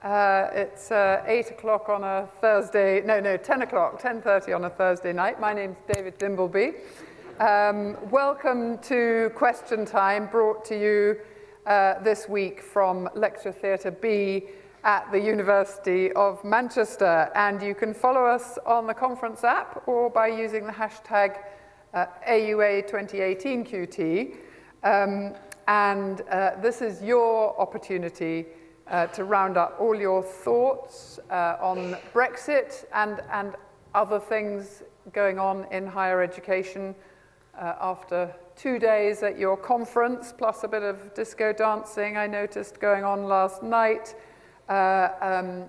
It's 8 o'clock on a Thursday, no, 10 o'clock, 10:30 on a Thursday night. My name's David Dimbleby. Welcome to Question Time, brought to you this week from Lecture Theatre B at the University of Manchester. And you can follow us on the conference app or by using the hashtag AUA 2018 QT. This is your opportunity to round up all your thoughts on Brexit and other things going on in higher education after 2 days at your conference, plus a bit of disco dancing I noticed going on last night. A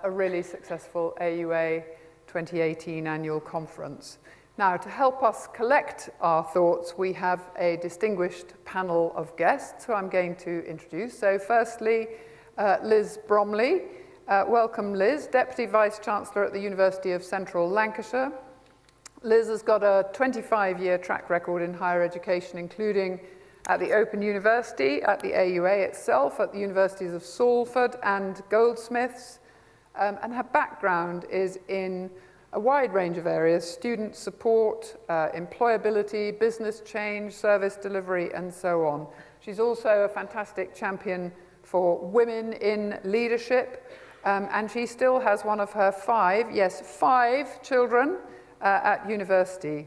really successful AUA 2018 annual conference. Now, to help us collect our thoughts, we have a distinguished panel of guests who I'm going to introduce. So firstly, Liz Bromley. Welcome, Liz, Deputy Vice-Chancellor at the University of Central Lancashire. Liz has got a 25-year track record in higher education, including at the Open University, at the AUA itself, at the Universities of Salford and Goldsmiths. And her background is in a wide range of areas: student support, employability, business change, service delivery, and so on. She's also a fantastic champion for women in leadership, and she still has one of her five children at university.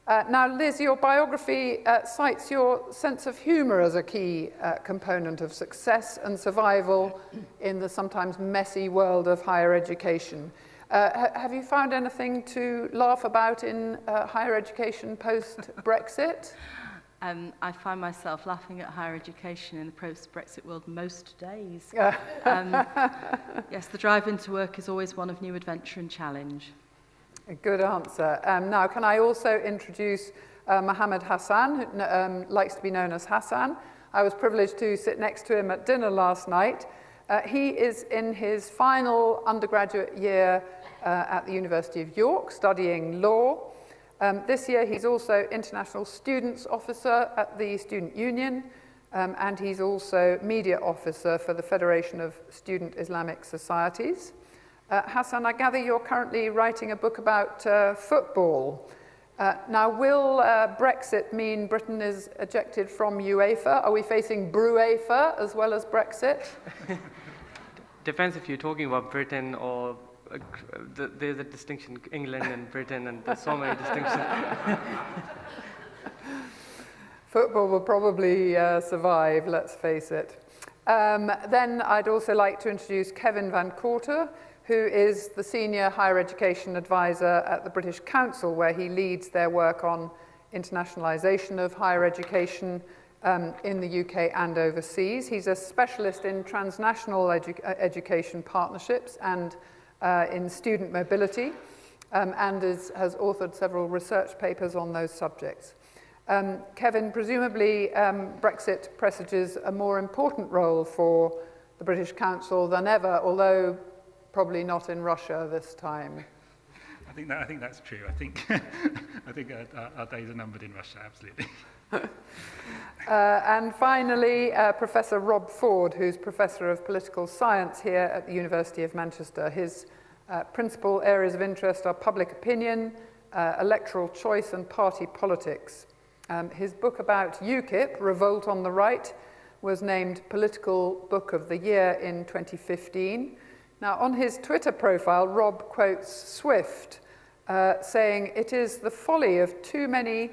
Now, Liz, your biography cites your sense of humour as a key component of success and survival in the sometimes messy world of higher education. Have you found anything to laugh about in higher education post-Brexit? I find myself laughing at higher education in the post-Brexit world most days. Yes, the drive into work is always one of new adventure and challenge. A good answer. Now, can I also introduce Mohammed Hassan, who likes to be known as Hassan. I was privileged to sit next to him at dinner last night. He is in his final undergraduate year at the University of York, studying law. This year, he's also International Students Officer at the Student Union, and he's also Media Officer for the Federation of Student Islamic Societies. Hassan, I gather you're currently writing a book about football. Now, will Brexit mean Britain is ejected from UEFA? Are we facing Bruefa as well as Brexit? Depends if you're talking about Britain or there's a distinction, England and Britain, and there's so many distinctions. Football will probably survive, let's face it. Then I'd also like to introduce Kevin Van Courter, who is the Senior Higher Education Advisor at the British Council, where he leads their work on internationalisation of higher education in the UK and overseas. He's a specialist in transnational education partnerships and in student mobility, and has authored several research papers on those subjects. Kevin, presumably Brexit presages a more important role for the British Council than ever, although probably not in Russia this time. I think that's true. I think our days are numbered in Russia, absolutely. And finally, Professor Rob Ford, who's Professor of Political Science here at the University of Manchester. His principal areas of interest are public opinion, electoral choice, and party politics. His book about UKIP, Revolt on the Right, was named Political Book of the Year in 2015. Now, on his Twitter profile, Rob quotes Swift, saying, "It is the folly of too many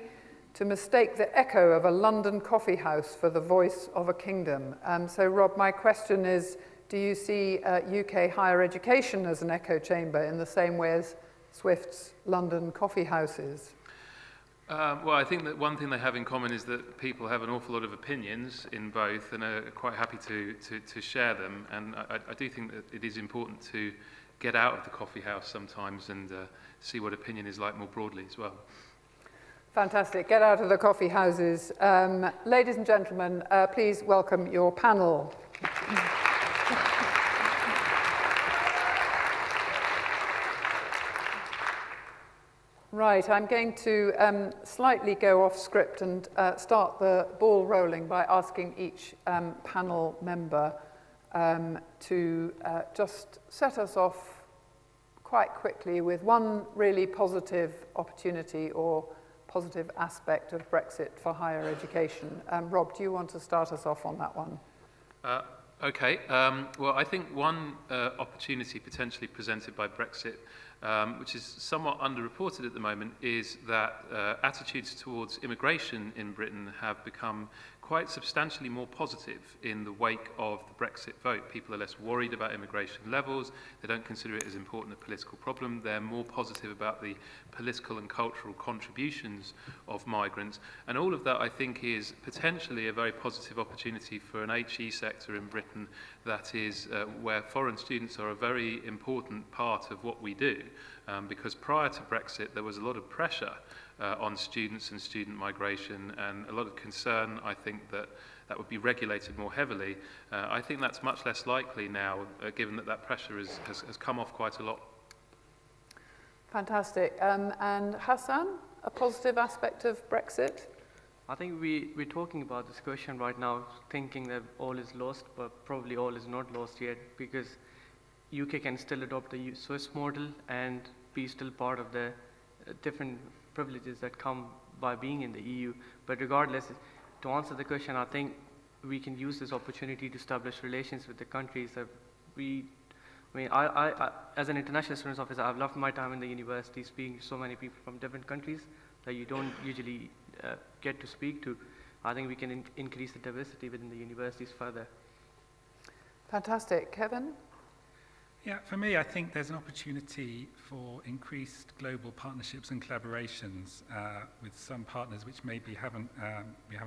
to mistake the echo of a London coffee house for the voice of a kingdom." So, Rob, my question is, do you see UK higher education as an echo chamber in the same way as Swift's London coffee houses? Well, I think that one thing they have in common is that people have an awful lot of opinions in both and are quite happy to share them. And I do think that it is important to get out of the coffee house sometimes and see what opinion is like more broadly as well. Fantastic. Get out of the coffee houses. Ladies and gentlemen, please welcome your panel. Right, I'm going to slightly go off script and start the ball rolling by asking each panel member to just set us off quite quickly with one really positive opportunity or positive aspect of Brexit for higher education. Rob, do you want to start us off on that one? Okay. Well, I think one opportunity potentially presented by Brexit, which is somewhat underreported at the moment, is that attitudes towards immigration in Britain have become quite substantially more positive in the wake of the Brexit vote. People are less worried about immigration levels. They don't consider it as important a political problem. They're more positive about the political and cultural contributions of migrants. And all of that, I think, is potentially a very positive opportunity for an HE sector in Britain that is where foreign students are a very important part of what we do. Because prior to Brexit, there was a lot of pressure on students and student migration, and a lot of concern, I think, that that would be regulated more heavily. I think that's much less likely now, given that that pressure has come off quite a lot. Fantastic. And Hassan, a positive aspect of Brexit? I think we're talking about this question right now, thinking that all is lost, but probably all is not lost yet, because UK can still adopt the Swiss model and be still part of the different privileges that come by being in the EU. But regardless, to answer the question, I think we can use this opportunity to establish relations with the countries that I as an international students officer, I've loved my time in the university, speaking to so many people from different countries that you don't usually get to speak to. I think we can increase the diversity within the universities further. Fantastic. Kevin? Yeah, for me, I think there's an opportunity for increased global partnerships and collaborations with some partners which maybe we haven't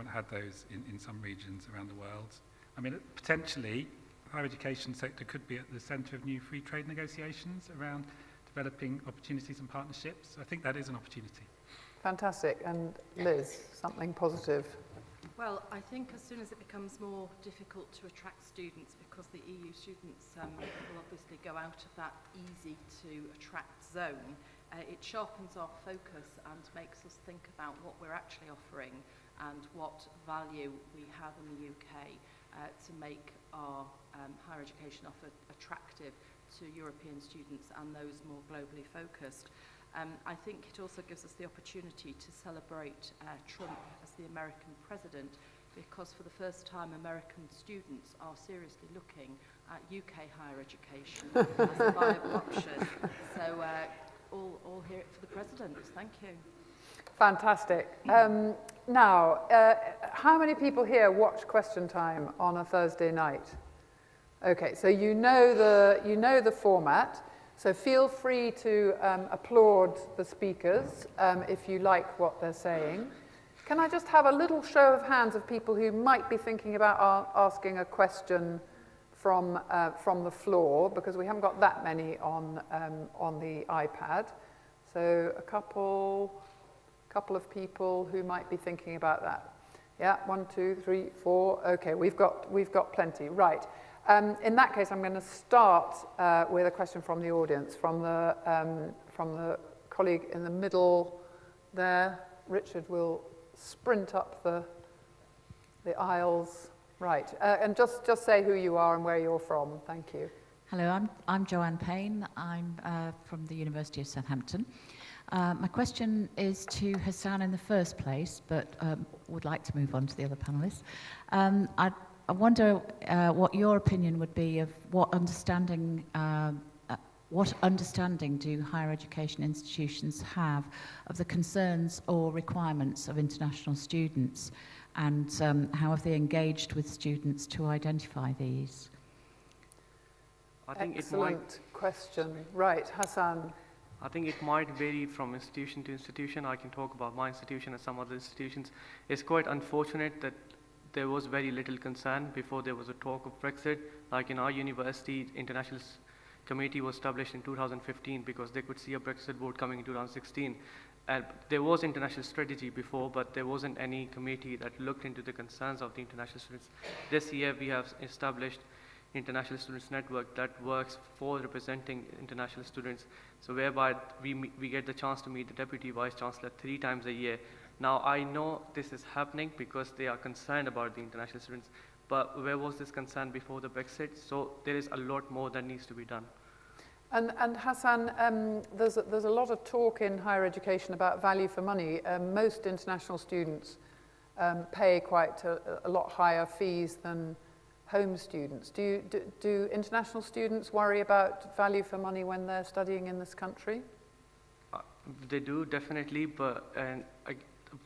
had those in some regions around the world. I mean, potentially, the higher education sector could be at the centre of new free trade negotiations around developing opportunities and partnerships. I think that is an opportunity. Fantastic. And Liz, something positive? Well, I think as soon as it becomes more difficult to attract students, because the EU students will obviously go out of that easy to attract zone, it sharpens our focus and makes us think about what we're actually offering and what value we have in the UK to make our higher education offer attractive to European students and those more globally focused. I think it also gives us the opportunity to celebrate Trump as the American president, because for the first time American students are seriously looking at UK higher education as a viable option. So all hear it for the president. Thank you. Fantastic. Now, how many people here watch Question Time on a Thursday night? Okay, so you know the format. So feel free to applaud the speakers if you like what they're saying. Can I just have a little show of hands of people who might be thinking about asking a question from the floor, because we haven't got that many on the iPad. So a couple of people who might be thinking about that. Yeah, 1, 2, 3, 4. Okay, we've got plenty. Right. In that case, I'm going to start with a question from the audience, from the colleague in the middle there. Richard will sprint up the aisles. Right, and just say who you are and where you're from. Thank you. Hello, I'm Joanne Payne. I'm from the University of Southampton. My question is to Hassan in the first place, but would like to move on to the other panellists. I wonder what your opinion would be of what understanding do higher education institutions have of the concerns or requirements of international students, and how have they engaged with students to identify these? I think Excellent question. Right, Hassan. I think it might vary from institution to institution. I can talk about my institution and some other institutions. It's quite unfortunate that there was very little concern before there was a talk of Brexit. Like in our university, international committee was established in 2015 because they could see a Brexit vote coming in 2016. There was international strategy before, but there wasn't any committee that looked into the concerns of the international students. This year we have established International Students Network that works for representing international students. So whereby we get the chance to meet the Deputy Vice Chancellor 3 times a year. Now I know this is happening because they are concerned about the international students, but where was this concern before the Brexit? So there is a lot more that needs to be done. And Hassan, there's a lot of talk in higher education about value for money. Most international students pay quite a lot higher fees than home students. Do international students worry about value for money when they're studying in this country? They do, definitely, but a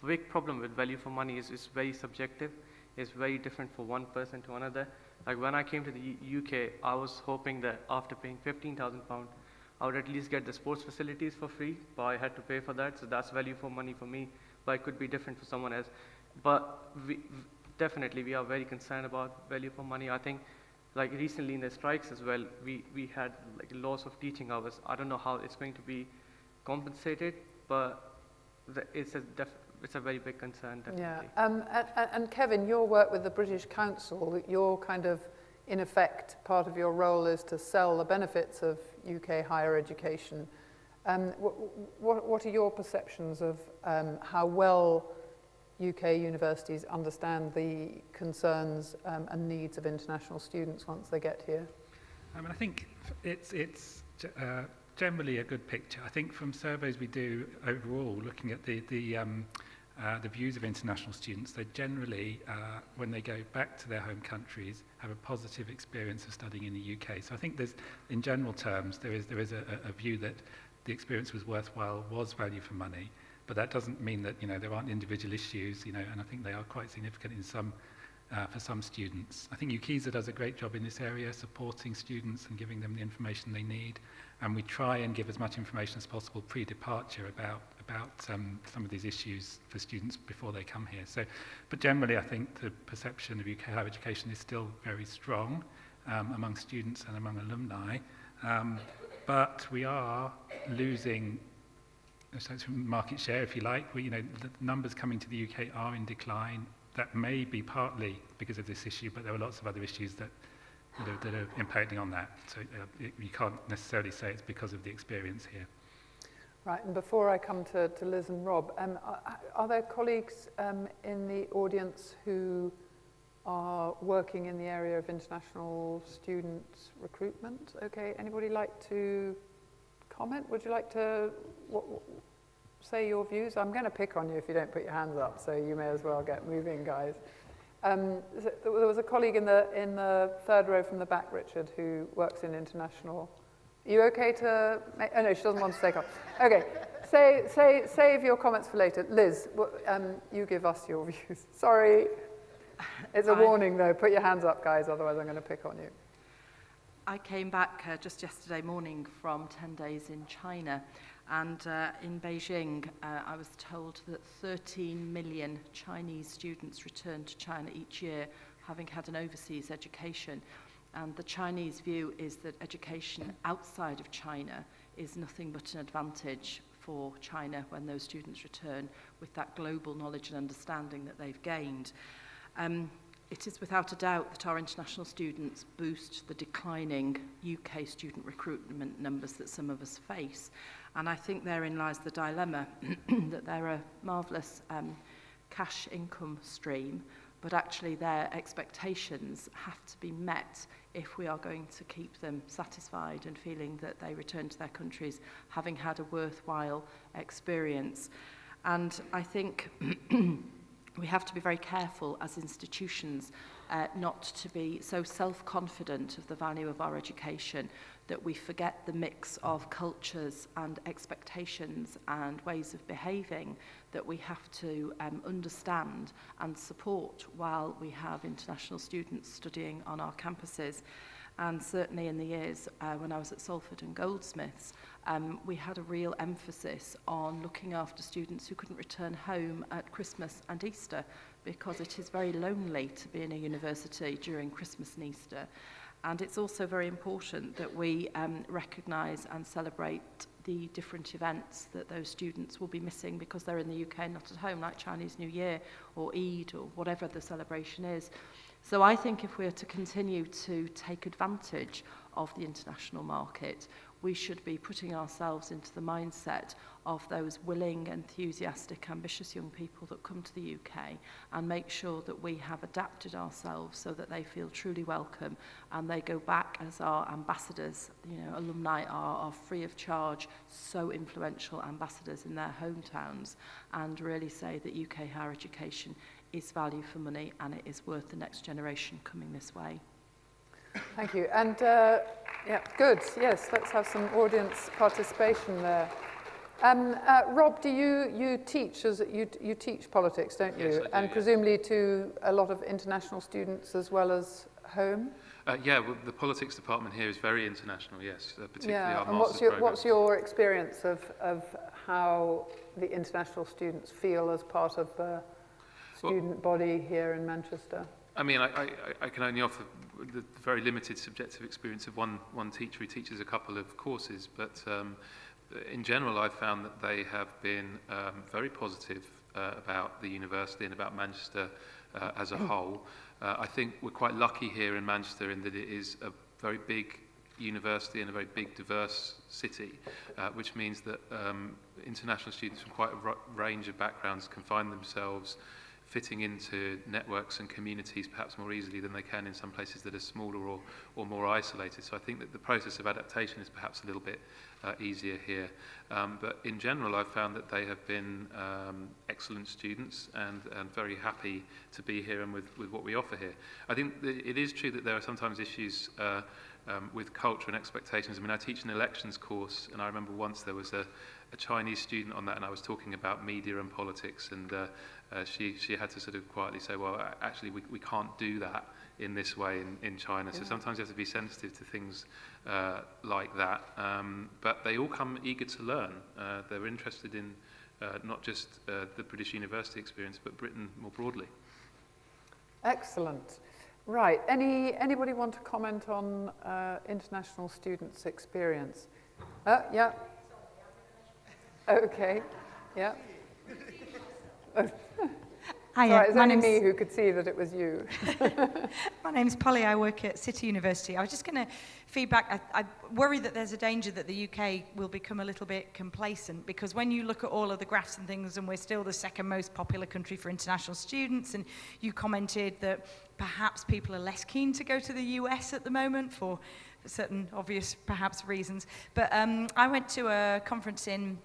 big problem with value for money is it's very subjective. It's very different for one person to another. Like when I came to the UK, I was hoping that after paying £15,000, I would at least get the sports facilities for free, but I had to pay for that, so that's value for money for me, but it could be different for someone else. But definitely, we are very concerned about value for money. I think, like recently in the strikes as well, we had like loss of teaching hours. I don't know how it's going to be compensated, but it's a very big concern, definitely. Yeah. And Kevin, your work with the British Council, your kind of, in effect, part of your role is to sell the benefits of UK higher education. What are your perceptions of how well UK universities understand the concerns and needs of international students once they get here? I think it's generally a good picture. I think from surveys we do overall, looking at the views of international students, they generally, when they go back to their home countries, have a positive experience of studying in the UK. So I think there's, in general terms, there is a view that the experience was worthwhile, was value for money. But that doesn't mean that there aren't individual issues, and I think they are quite significant in some for some students. I think UKISA does a great job in this area, supporting students and giving them the information they need. And we try and give as much information as possible pre-departure about some of these issues for students before they come here. So, but generally, I think the perception of UK higher education is still very strong among students and among alumni. But we are losing market share, if you like. The numbers coming to the UK are in decline. That may be partly because of this issue, but there are lots of other issues that are impacting on that. So you can't necessarily say it's because of the experience here. Right, and before I come to Liz and Rob, are there colleagues in the audience who are working in the area of international student recruitment? Okay, anybody like to comment? Would you like to say your views? I'm going to pick on you if you don't put your hands up, so you may as well get moving, guys. There was a colleague in the third row from the back, Richard, who works in international. Are you okay to make, oh no, she doesn't want to take off. Okay, save your comments for later. Liz, you give us your views. Sorry. It's a warning though, put your hands up, guys, otherwise I'm going to pick on you. I came back just yesterday morning from 10 days in China, and in Beijing I was told that 13 million Chinese students return to China each year, having had an overseas education. And the Chinese view is that education outside of China is nothing but an advantage for China when those students return with that global knowledge and understanding that they've gained. It is without a doubt that our international students boost the declining UK student recruitment numbers that some of us face. And I think therein lies the dilemma that they're a marvellous cash income stream, but actually their expectations have to be met if we are going to keep them satisfied and feeling that they return to their countries having had a worthwhile experience. And I think we have to be very careful as institutions not to be so self-confident of the value of our education that we forget the mix of cultures and expectations and ways of behaving that we have to understand and support while we have international students studying on our campuses. And certainly in the years when I was at Salford and Goldsmiths, we had a real emphasis on looking after students who couldn't return home at Christmas and Easter, because it is very lonely to be in a university during Christmas and Easter. And it's also very important that we recognise and celebrate the different events that those students will be missing because they're in the UK and not at home, like Chinese New Year or Eid or whatever the celebration is. So I think if we're to continue to take advantage of the international market, we should be putting ourselves into the mindset of those willing, enthusiastic, ambitious young people that come to the UK, and make sure that we have adapted ourselves so that they feel truly welcome and they go back as our ambassadors. You know, alumni are free of charge, so influential ambassadors in their hometowns, and really say that UK higher education is value for money and it is worth the next generation coming this way. Thank you. And yeah, good. Yes, let's have some audience participation there. Rob, do you teach you teach politics, don't you? Yes, I do, and yeah. presumably to a lot of international students as well as home. Yeah, well, the politics department here is very international, yes, particularly Yeah. our And master's program. what's your experience of how the international students feel as part of the student body here in Manchester? I mean, I can only offer the very limited subjective experience of one teacher who teaches a couple of courses, but in general, I've found that they have been very positive about the university and about Manchester as a whole. I think we're quite lucky here in Manchester in that it is a very big university and a very big, diverse city, which means that international students from quite a range of backgrounds can find themselves fitting into networks and communities perhaps more easily than they can in some places that are smaller or more isolated. So I think that the process of adaptation is perhaps a little bit easier here. But in general, I've found that they have been excellent students and very happy to be here and with what we offer here. I think it is true that there are sometimes issues with culture and expectations. I mean, I teach an elections course, and I remember once there was a Chinese student on that, and I was talking about media and politics, and she had to sort of quietly say, well, actually, we can't do that in this way in China. Yeah. So sometimes you have to be sensitive to things like that. But they all come eager to learn. They're interested in not just the British university experience, but Britain more broadly. Excellent. Right. Anybody want to comment on international students' experience? Yeah. Okay. Yeah. Hi, sorry, it's only me who could see that it was you. My name's Polly. I work at City University. I was just going to feedback. I worry that there's a danger that the UK will become a little bit complacent, because when you look at all of the graphs and things, and we're still the second most popular country for international students, and you commented that perhaps people are less keen to go to the US at the moment for certain obvious perhaps reasons. But I went to a conference in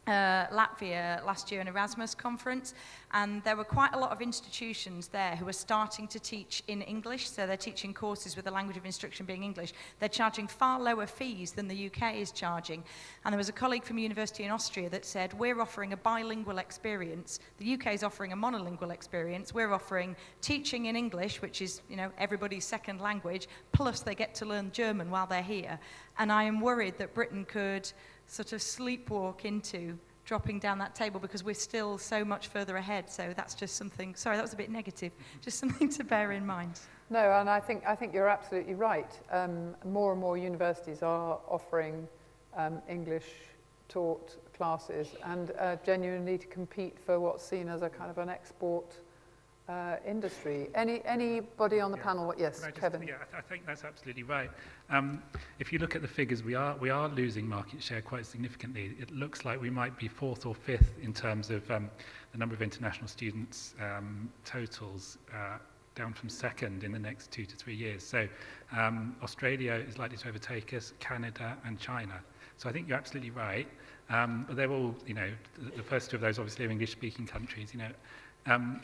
Latvia last year, an Erasmus conference, and there were quite a lot of institutions there who are starting to teach in English, so they're teaching courses with the language of instruction being English. They're charging far lower fees than the UK is charging, and there was a colleague from a university in Austria that said, we're offering a bilingual experience, the UK is offering a monolingual experience, we're offering teaching in English, which is, you know, everybody's second language, plus they get to learn German while they're here, and I am worried that Britain could sort of sleepwalk into dropping down that table because we're still so much further ahead. So that's just something, sorry, that was a bit negative, just something to bear in mind. No, and I think you're absolutely right. More and more universities are offering English taught classes and genuinely to compete for what's seen as a kind of an export industry. Anybody on the panel? Yes, Kevin. Yeah, I think that's absolutely right. If you look at the figures, we are losing market share quite significantly. It looks like we might be fourth or fifth in terms of the number of international students totals, down from second in the next 2 to 3 years. So Australia is likely to overtake us, Canada and China. So I think you're absolutely right. But they're all, you know, the first two of those obviously are English-speaking countries, you know.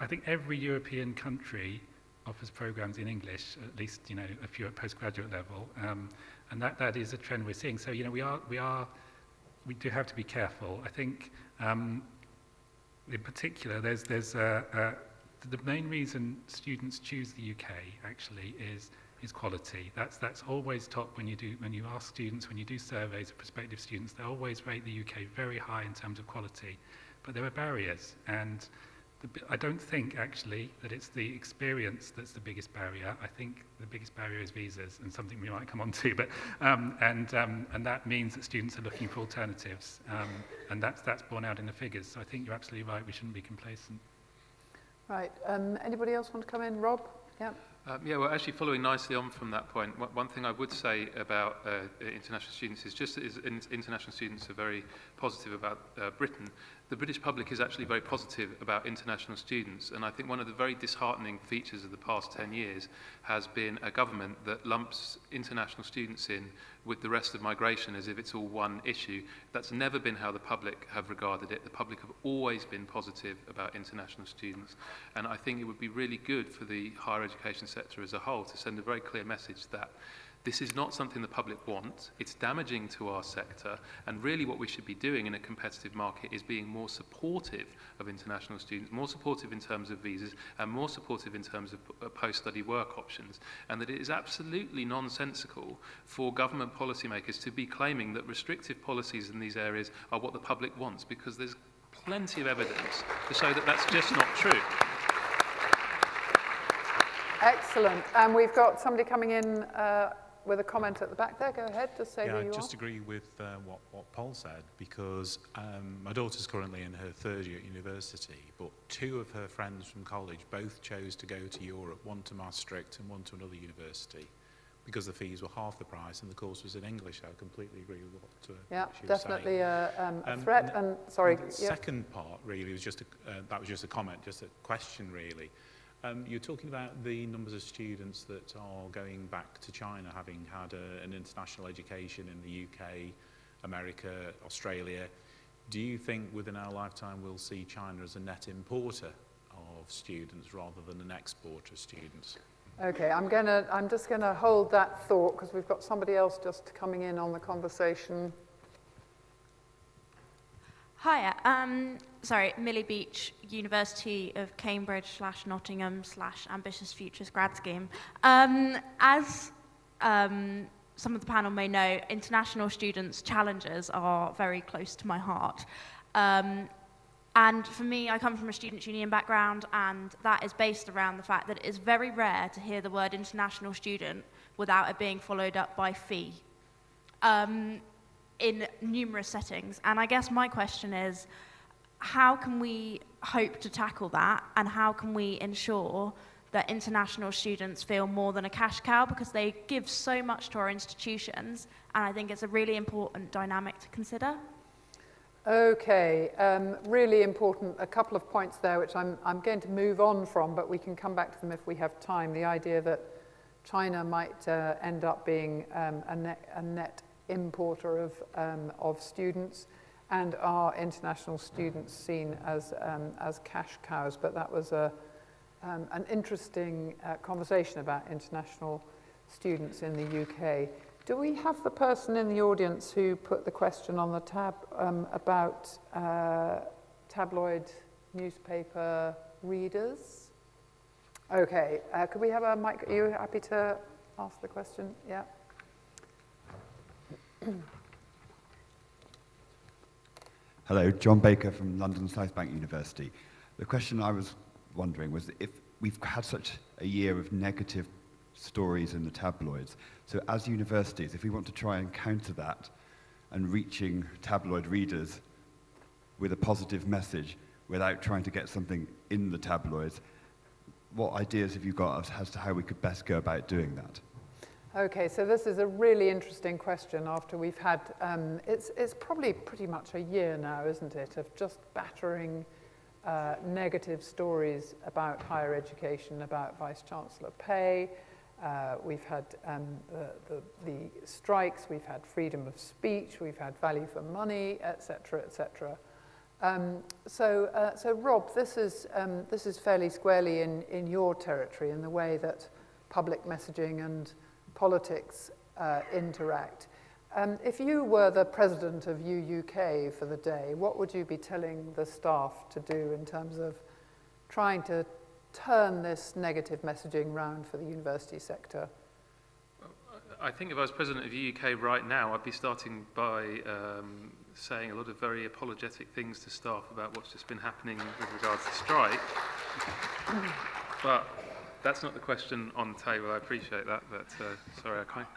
I think every European country offers programs in English, at least, you know, a few at postgraduate level, and that is a trend we're seeing. So, you know, we do have to be careful. I think, in particular, there's the main reason students choose the UK actually is quality. That's always top when you ask students, when you do surveys of prospective students, they always rate the UK very high in terms of quality, but there are barriers, and I don't think, actually, that it's the experience that's the biggest barrier. I think the biggest barrier is visas, and something we might come on to. But and that means that students are looking for alternatives, and that's borne out in the figures. So I think you're absolutely right. We shouldn't be complacent. Right. Anybody else want to come in? Rob? Yeah. Yeah, well, actually following nicely on from that point, one thing I would say about international students is just as international students are very positive about Britain, the British public is actually very positive about international students. And I think one of the very disheartening features of the past 10 years has been a government that lumps international students in with the rest of migration as if it's all one issue. That's never been how the public have regarded it. The public have always been positive about international students. And I think it would be really good for the higher education sector as a whole to send a very clear message that this is not something the public want, it's damaging to our sector, and really what we should be doing in a competitive market is being more supportive of international students, more supportive in terms of visas, and more supportive in terms of post-study work options, and that it is absolutely nonsensical for government policymakers to be claiming that restrictive policies in these areas are what the public wants, because there's plenty of evidence to show that that's just not true. Excellent. And we've got somebody coming in with a comment at the back there. Go ahead, just say who you I are. just agree with what Paul said, because my daughter's currently in her third year at university, but two of her friends from college both chose to go to Europe, one to Maastricht and one to another university, because the fees were half the price and the course was in English. I completely agree with what she was definitely saying. a threat. And sorry. The second part really was just that was just a comment, just a question really. You're talking about the numbers of students that are going back to China, having had an international education in the UK, America, Australia. Do you think within our lifetime we'll see China as a net importer of students rather than an exporter of students? Okay, I'm just gonna hold that thought because we've got somebody else just coming in on the conversation. Hiya, sorry, Millie Beach, University of Cambridge / Nottingham / Ambitious Futures grad scheme. As some of the panel may know, international students' challenges are very close to my heart. And for me, I come from a students' union background, and that is based around the fact that it is very rare to hear the word international student without it being followed up by fee. In numerous settings. And I guess my question is, how can we hope to tackle that, and how can we ensure that international students feel more than a cash cow, because they give so much to our institutions, and I think it's a really important dynamic to consider. Okay, really important, a couple of points there which I'm going to move on from, but we can come back to them if we have time. The idea that China might end up being a net importer of students, and are international students seen as cash cows. But that was an interesting conversation about international students in the UK. Do we have the person in the audience who put the question on the tab about tabloid newspaper readers? Okay, could we have a mic? Are you happy to ask the question? Yeah. Hello, John Baker from London South Bank University. The question I was wondering was, if we've had such a year of negative stories in the tabloids, so as universities, if we want to try and counter that and reaching tabloid readers with a positive message without trying to get something in the tabloids, what ideas have you got as to how we could best go about doing that? Okay, so this is a really interesting question after we've had, it's probably pretty much a year now, isn't it, of just battering negative stories about higher education, about Vice-Chancellor pay. We've had the strikes, we've had freedom of speech, we've had value for money, etc., etc. So Rob, this is fairly squarely in your territory, in the way that public messaging and politics interact. If you were the president of UUK for the day, what would you be telling the staff to do in terms of trying to turn this negative messaging round for the university sector? I think if I was president of UUK right now, I'd be starting by saying a lot of very apologetic things to staff about what's just been happening with regards to strike. But that's not the question on the table. I appreciate that, but sorry, I can't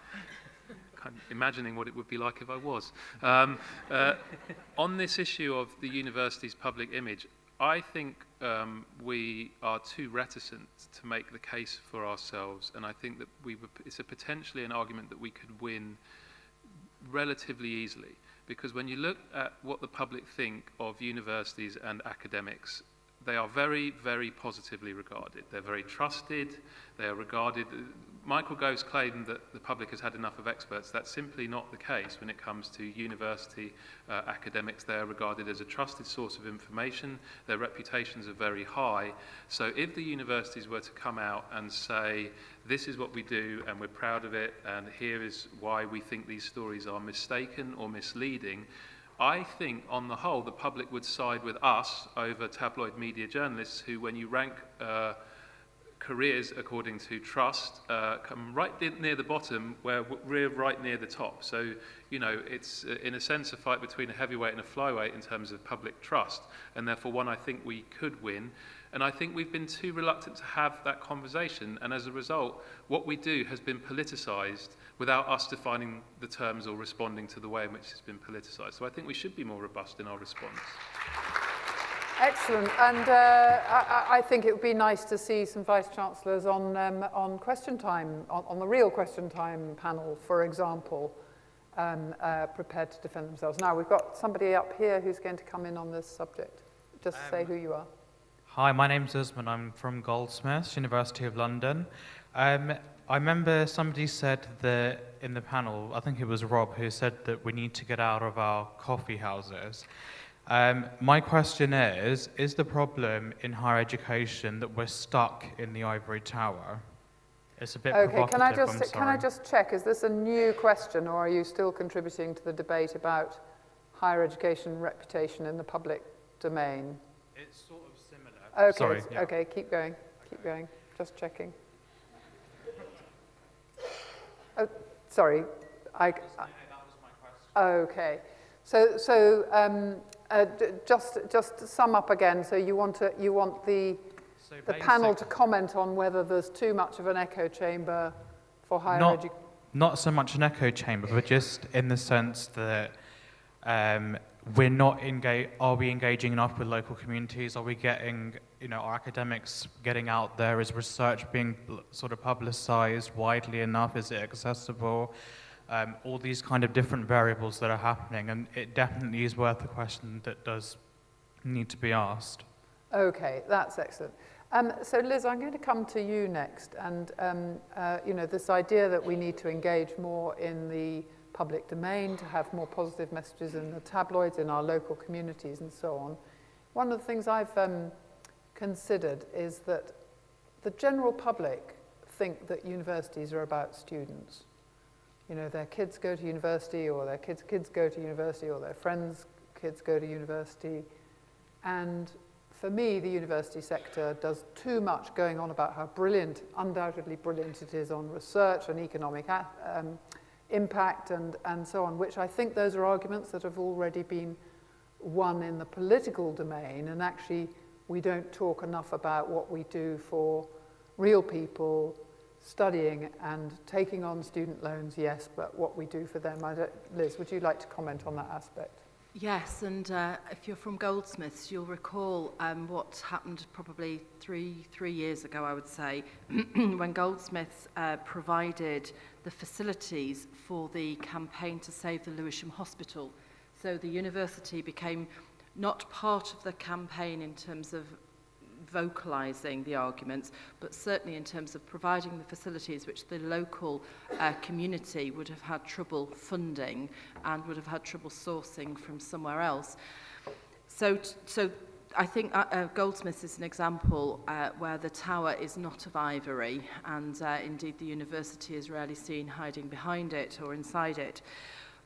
imagining what it would be like if I was. On this issue of the university's public image, I think we are too reticent to make the case for ourselves, and I think that it's potentially an argument that we could win relatively easily, because when you look at what the public think of universities and academics, they are very, very positively regarded. They're very trusted. They are regarded. Michael Gove's claim that the public has had enough of experts, that's simply not the case when it comes to university academics. They are regarded as a trusted source of information. Their reputations are very high. So if the universities were to come out and say, this is what we do and we're proud of it, and here is why we think these stories are mistaken or misleading, I think, on the whole, the public would side with us over tabloid media journalists who, when you rank careers according to trust, come right near the bottom, where we're right near the top. So, you know, it's, in a sense, a fight between a heavyweight and a flyweight in terms of public trust, and therefore one I think we could win. And I think we've been too reluctant to have that conversation, and as a result, what we do has been politicised without us defining the terms or responding to the way in which it's been politicised. So I think we should be more robust in our response. Excellent, and I think it would be nice to see some Vice-Chancellors on Question Time, on the real Question Time panel, for example, prepared to defend themselves. Now, we've got somebody up here who's going to come in on this subject. Just say who you are. Hi, my name's Usman. I'm from Goldsmiths, University of London. I remember somebody said that in the panel, I think it was Rob, who said that we need to get out of our coffee houses. My question is the problem in higher education that we're stuck in the ivory tower? It's a bit provocative, can I just check, is this a new question, or are you still contributing to the debate about higher education reputation in the public domain? It's sort of similar. Okay, Sorry, yeah. Okay, keep going, just checking. Oh, sorry, that was my question. Okay, just to sum up again. So you want the panel to comment on whether there's too much of an echo chamber for higher education. Not so much an echo chamber, but just in the sense that we're not are we engaging enough with local communities? Are we getting, our academics getting out there? Is research being sort of publicized widely enough? Is it accessible? All these kind of different variables that are happening, and it definitely is worth a question that does need to be asked. Okay, that's excellent. So Liz, I'm going to come to you next, and this idea that we need to engage more in the public domain, to have more positive messages in the tabloids, in our local communities and so on. One of the things I've considered is that the general public think that universities are about students. Their kids go to university, or their kids' kids go to university, or their friends' kids go to university. And for me, the university sector does too much going on about how brilliant, undoubtedly brilliant it is on research and economic impact and so on, which I think those are arguments that have already been won in the political domain, and actually we don't talk enough about what we do for real people studying and taking on student loans, yes, but what we do for them. Liz, would you like to comment on that aspect? Yes, and if you're from Goldsmiths, you'll recall what happened probably three years ago, I would say, when Goldsmiths provided the facilities for the campaign to save the Lewisham Hospital. So the university became not part of the campaign in terms of vocalising the arguments, but certainly in terms of providing the facilities which the local community would have had trouble funding and would have had trouble sourcing from somewhere else. So I think Goldsmiths is an example where the tower is not of ivory, and indeed the university is rarely seen hiding behind it or inside it.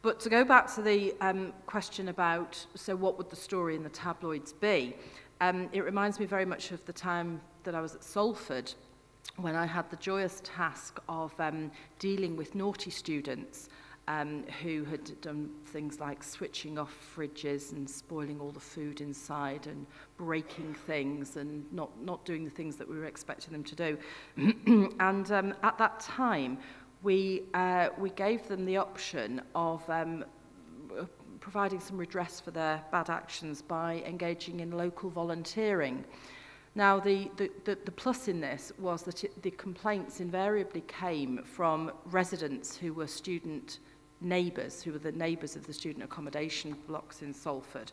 But to go back to the question about, so what would the story in the tabloids be? It reminds me very much of the time that I was at Salford, when I had the joyous task of dealing with naughty students who had done things like switching off fridges and spoiling all the food inside and breaking things and not doing the things that we were expecting them to do. And at that time, we gave them the option of providing some redress for their bad actions by engaging in local volunteering. Now, the plus in this was that the complaints invariably came from residents who were student neighbours, who were the neighbours of the student accommodation blocks in Salford.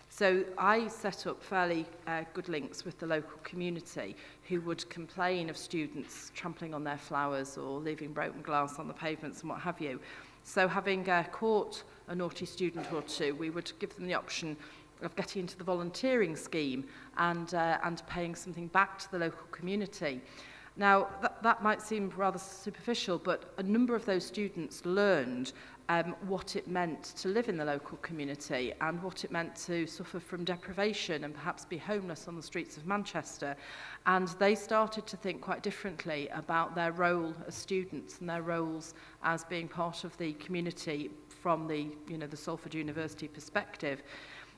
So I set up fairly good links with the local community who would complain of students trampling on their flowers or leaving broken glass on the pavements and what have you. So having caught a naughty student or two, we would give them the option of getting into the volunteering scheme and paying something back to the local community. Now, that might seem rather superficial, but a number of those students learned what it meant to live in the local community and what it meant to suffer from deprivation and perhaps be homeless on the streets of Manchester. And they started to think quite differently about their role as students and their roles as being part of the community from the Salford University perspective.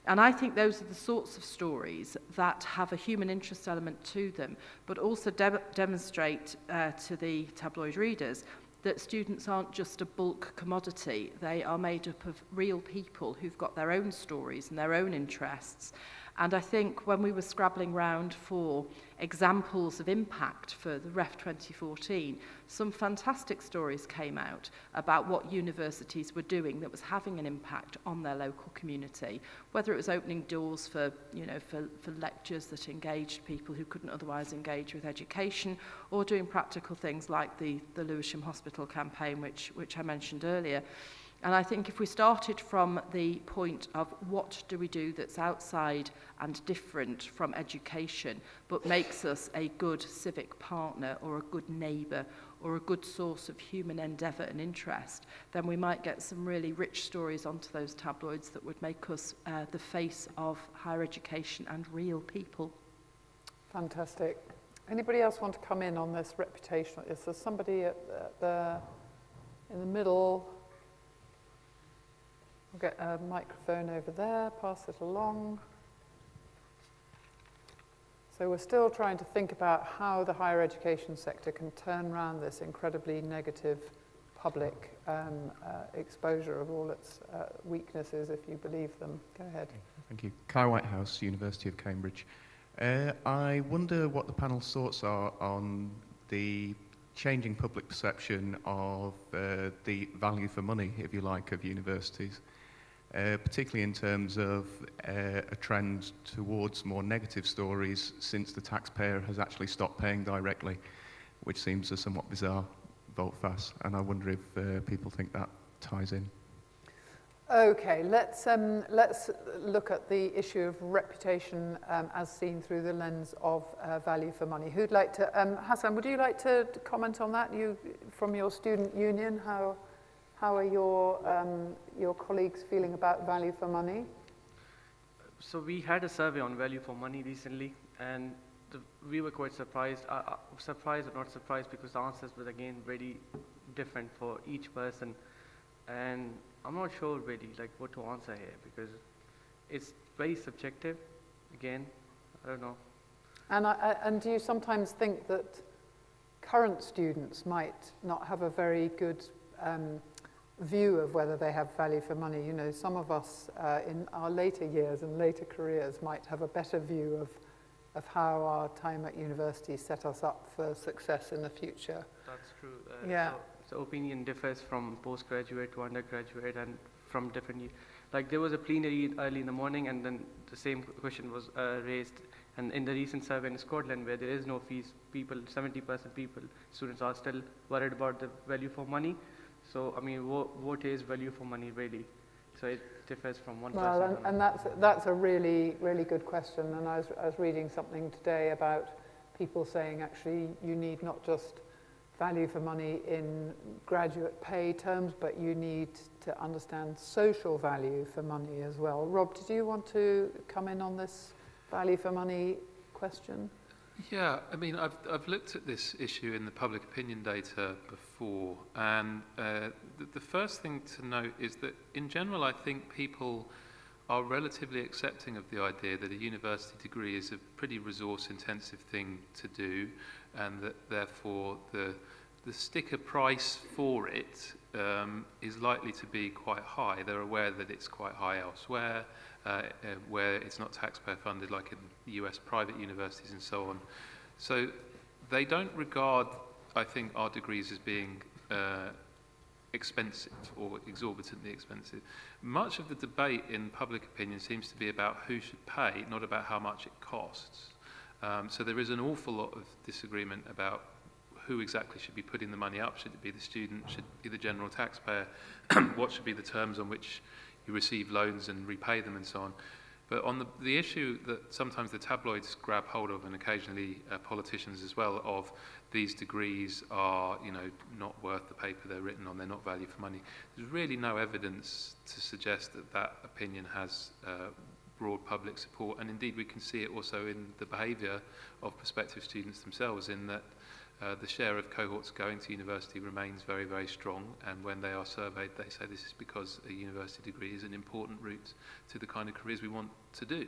And I think those are the sorts of stories that have a human interest element to them, but also demonstrate to the tabloid readers that students aren't just a bulk commodity. They are made up of real people who've got their own stories and their own interests. And I think when we were scrabbling round for examples of impact for the REF 2014, some fantastic stories came out about what universities were doing that was having an impact on their local community, whether it was opening doors for lectures that engaged people who couldn't otherwise engage with education, or doing practical things like the Lewisham Hospital campaign, which I mentioned earlier. And I think if we started from the point of what do we do that's outside and different from education, but makes us a good civic partner or a good neighbour or a good source of human endeavour and interest, then we might get some really rich stories onto those tabloids that would make us the face of higher education and real people. Fantastic. Anybody else want to come in on this reputational? Is there somebody in the middle? We'll get a microphone over there, pass it along. So we're still trying to think about how the higher education sector can turn around this incredibly negative public exposure of all its weaknesses, if you believe them. Go ahead. Thank you. Kai Whitehouse, University of Cambridge. I wonder what the panel's thoughts are on the changing public perception of the value for money, if you like, of universities. Particularly in terms of a trend towards more negative stories since the taxpayer has actually stopped paying directly, which seems a somewhat bizarre volte-face, and I wonder if people think that ties in. Okay, let's look at the issue of reputation as seen through the lens of value for money. Who'd like to, Hassan, would you like to comment on that? You, from your student union, how are your colleagues feeling about value for money? So we had a survey on value for money recently, and we were quite surprised. Surprised or not surprised, because the answers were again very different for each person, and I'm not sure really like what to answer here, because it's very subjective. Again, I don't know. And do you sometimes think that current students might not have a very good view of whether they have value for money? You know, some of us in our later years and later careers might have a better view of how our time at university set us up for success in the future. That's true. Yeah. So opinion differs from postgraduate to undergraduate and from different. Like there was a plenary early in the morning, and then the same question was raised. And in the recent survey in Scotland, where there is no fees, 70% students are still worried about the value for money. So, I mean, what is value for money really? So it differs from one person. Well, and that's a really, really good question. And I was reading something today about people saying actually you need not just value for money in graduate pay terms, but you need to understand social value for money as well. Rob, did you want to come in on this value for money question? Yeah, I mean, I've looked at this issue in the public opinion data before, and the first thing to note is that in general I think people are relatively accepting of the idea that a university degree is a pretty resource-intensive thing to do, and that therefore the sticker price for it is likely to be quite high. They're aware that it's quite high elsewhere, where it's not taxpayer funded, like in the US private universities and so on. So they don't regard, I think, our degrees as being expensive or exorbitantly expensive. Much of the debate in public opinion seems to be about who should pay, not about how much it costs. So there is an awful lot of disagreement about who exactly should be putting the money up. Should it be the student? Should it be the general taxpayer? What should be the terms on which you receive loans and repay them and so on? But on the issue that sometimes the tabloids grab hold of, and occasionally politicians as well, of these degrees are, not worth the paper they're written on, they're not value for money. There's really no evidence to suggest that that opinion has broad public support, and indeed we can see it also in the behaviour of prospective students themselves, in that the share of cohorts going to university remains very, very strong, and when they are surveyed they say this is because a university degree is an important route to the kind of careers we want to do.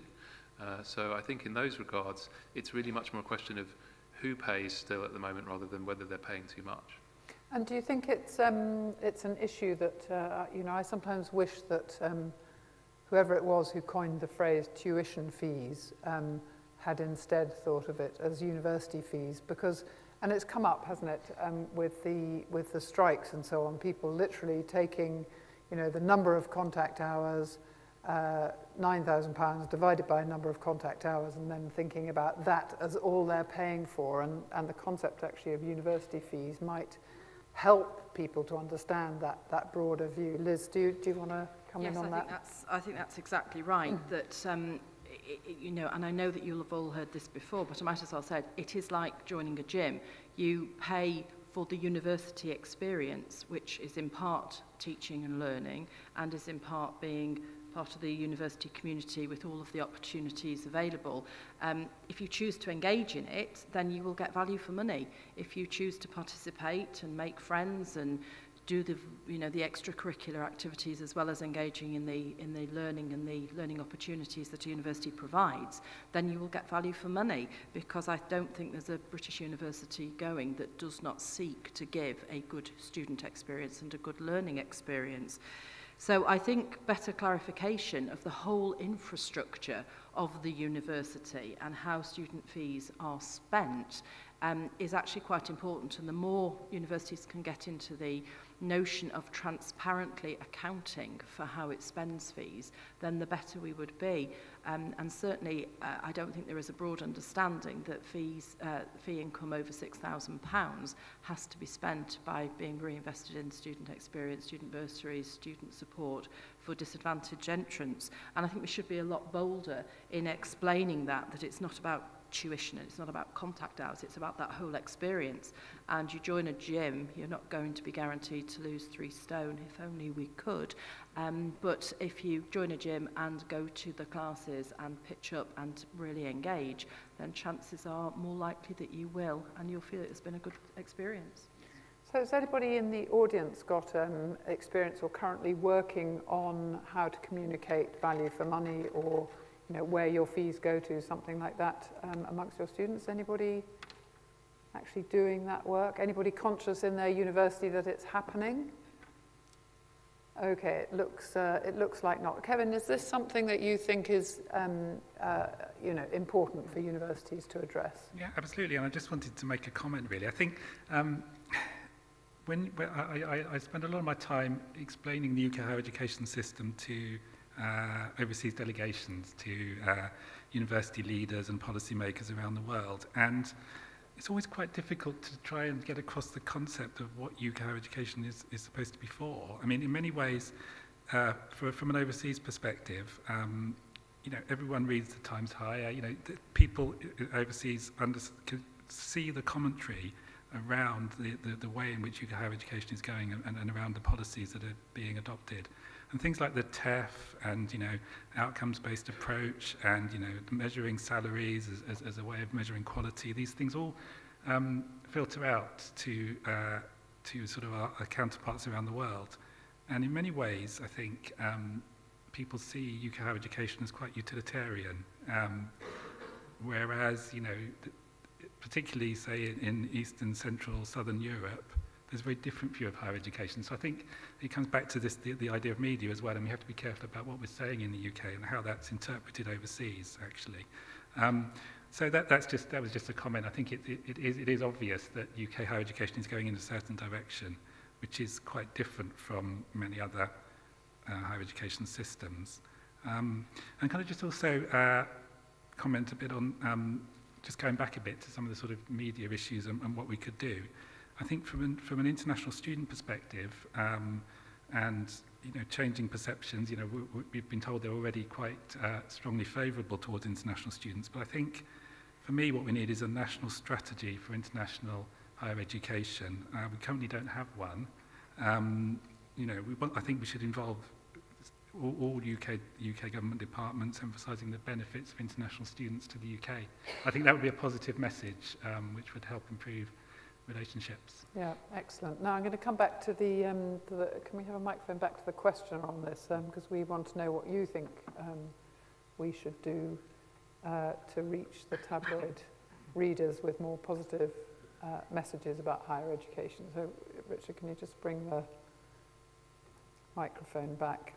So I think in those regards it's really much more a question of who pays still at the moment rather than whether they're paying too much. And do you think it's an issue that, I sometimes wish that whoever it was who coined the phrase tuition fees had instead thought of it as university fees, because, and it's come up, hasn't it, with the strikes and so on, people literally taking, the number of contact hours, £9,000 divided by a number of contact hours, and then thinking about that as all they're paying for, and the concept actually of university fees might help people to understand that broader view. Liz, do you want to come in on that? Yes, I think that's exactly right. That and I know that you'll have all heard this before, but I might as well say it is like joining a gym. You pay for the university experience, which is in part teaching and learning, and is in part being part of the university community with all of the opportunities available. If you choose to engage in it, then you will get value for money. If you choose to participate and make friends and do the extracurricular activities as well as engaging in the learning and the learning opportunities that a university provides, then you will get value for money, because I don't think there's a British university going that does not seek to give a good student experience and a good learning experience. So I think better clarification of the whole infrastructure of the university and how student fees are spent is actually quite important, and the more universities can get into the notion of transparently accounting for how it spends fees, then the better we would be. And certainly I don't think there is a broad understanding that fee income over £6,000 has to be spent by being reinvested in student experience, student bursaries, student support for disadvantaged entrants. And I think we should be a lot bolder in explaining that it's not about tuition, it's not about contact hours, it's about that whole experience. And you join a gym, you're not going to be guaranteed to lose 3 stone, if only we could. But if you join a gym and go to the classes and pitch up and really engage, then chances are more likely that you will, and you'll feel it's been a good experience. So has anybody in the audience got experience or currently working on how to communicate value for money, or where your fees go to, something like that, amongst your students? Anybody actually doing that work? Anybody conscious in their university that it's happening? Okay, it looks like not. Kevin, is this something that you think is important for universities to address? Yeah, absolutely. And I just wanted to make a comment, really. I think when I spend a lot of my time explaining the UK higher education system to overseas delegations, to university leaders and policymakers around the world, and it's always quite difficult to try and get across the concept of what UK higher education is supposed to be for. I mean, in many ways, from an overseas perspective, everyone reads the Times Higher. People overseas can see the commentary around the way in which UK higher education is going, and around the policies that are being adopted. And things like the TEF and, outcomes-based approach and, measuring salaries as a way of measuring quality, these things all filter out to sort of our counterparts around the world. And in many ways, I think people see UK higher education as quite utilitarian, whereas, particularly, say, in Eastern, Central, Southern Europe, there's a very different view of higher education. So I think it comes back to this, the idea of media as well, and we have to be careful about what we're saying in the UK and how that's interpreted overseas, actually. So that was just a comment. I think it is obvious that UK higher education is going in a certain direction, which is quite different from many other higher education systems. And can I just also comment a bit on just going back a bit to some of the sort of media issues and what we could do. I think from an international student perspective, and changing perceptions, we've been told they're already quite strongly favourable towards international students. But I think, for me, what we need is a national strategy for international higher education. We currently don't have one. I think we should involve all UK government departments, emphasising the benefits of international students to the UK. I think that would be a positive message, which would help improve relationships. Yeah, excellent. Now I'm going to come back to can we have a microphone back to the questioner on this, because we want to know what you think we should do to reach the tabloid readers with more positive messages about higher education. So, Richard, can you just bring the microphone back?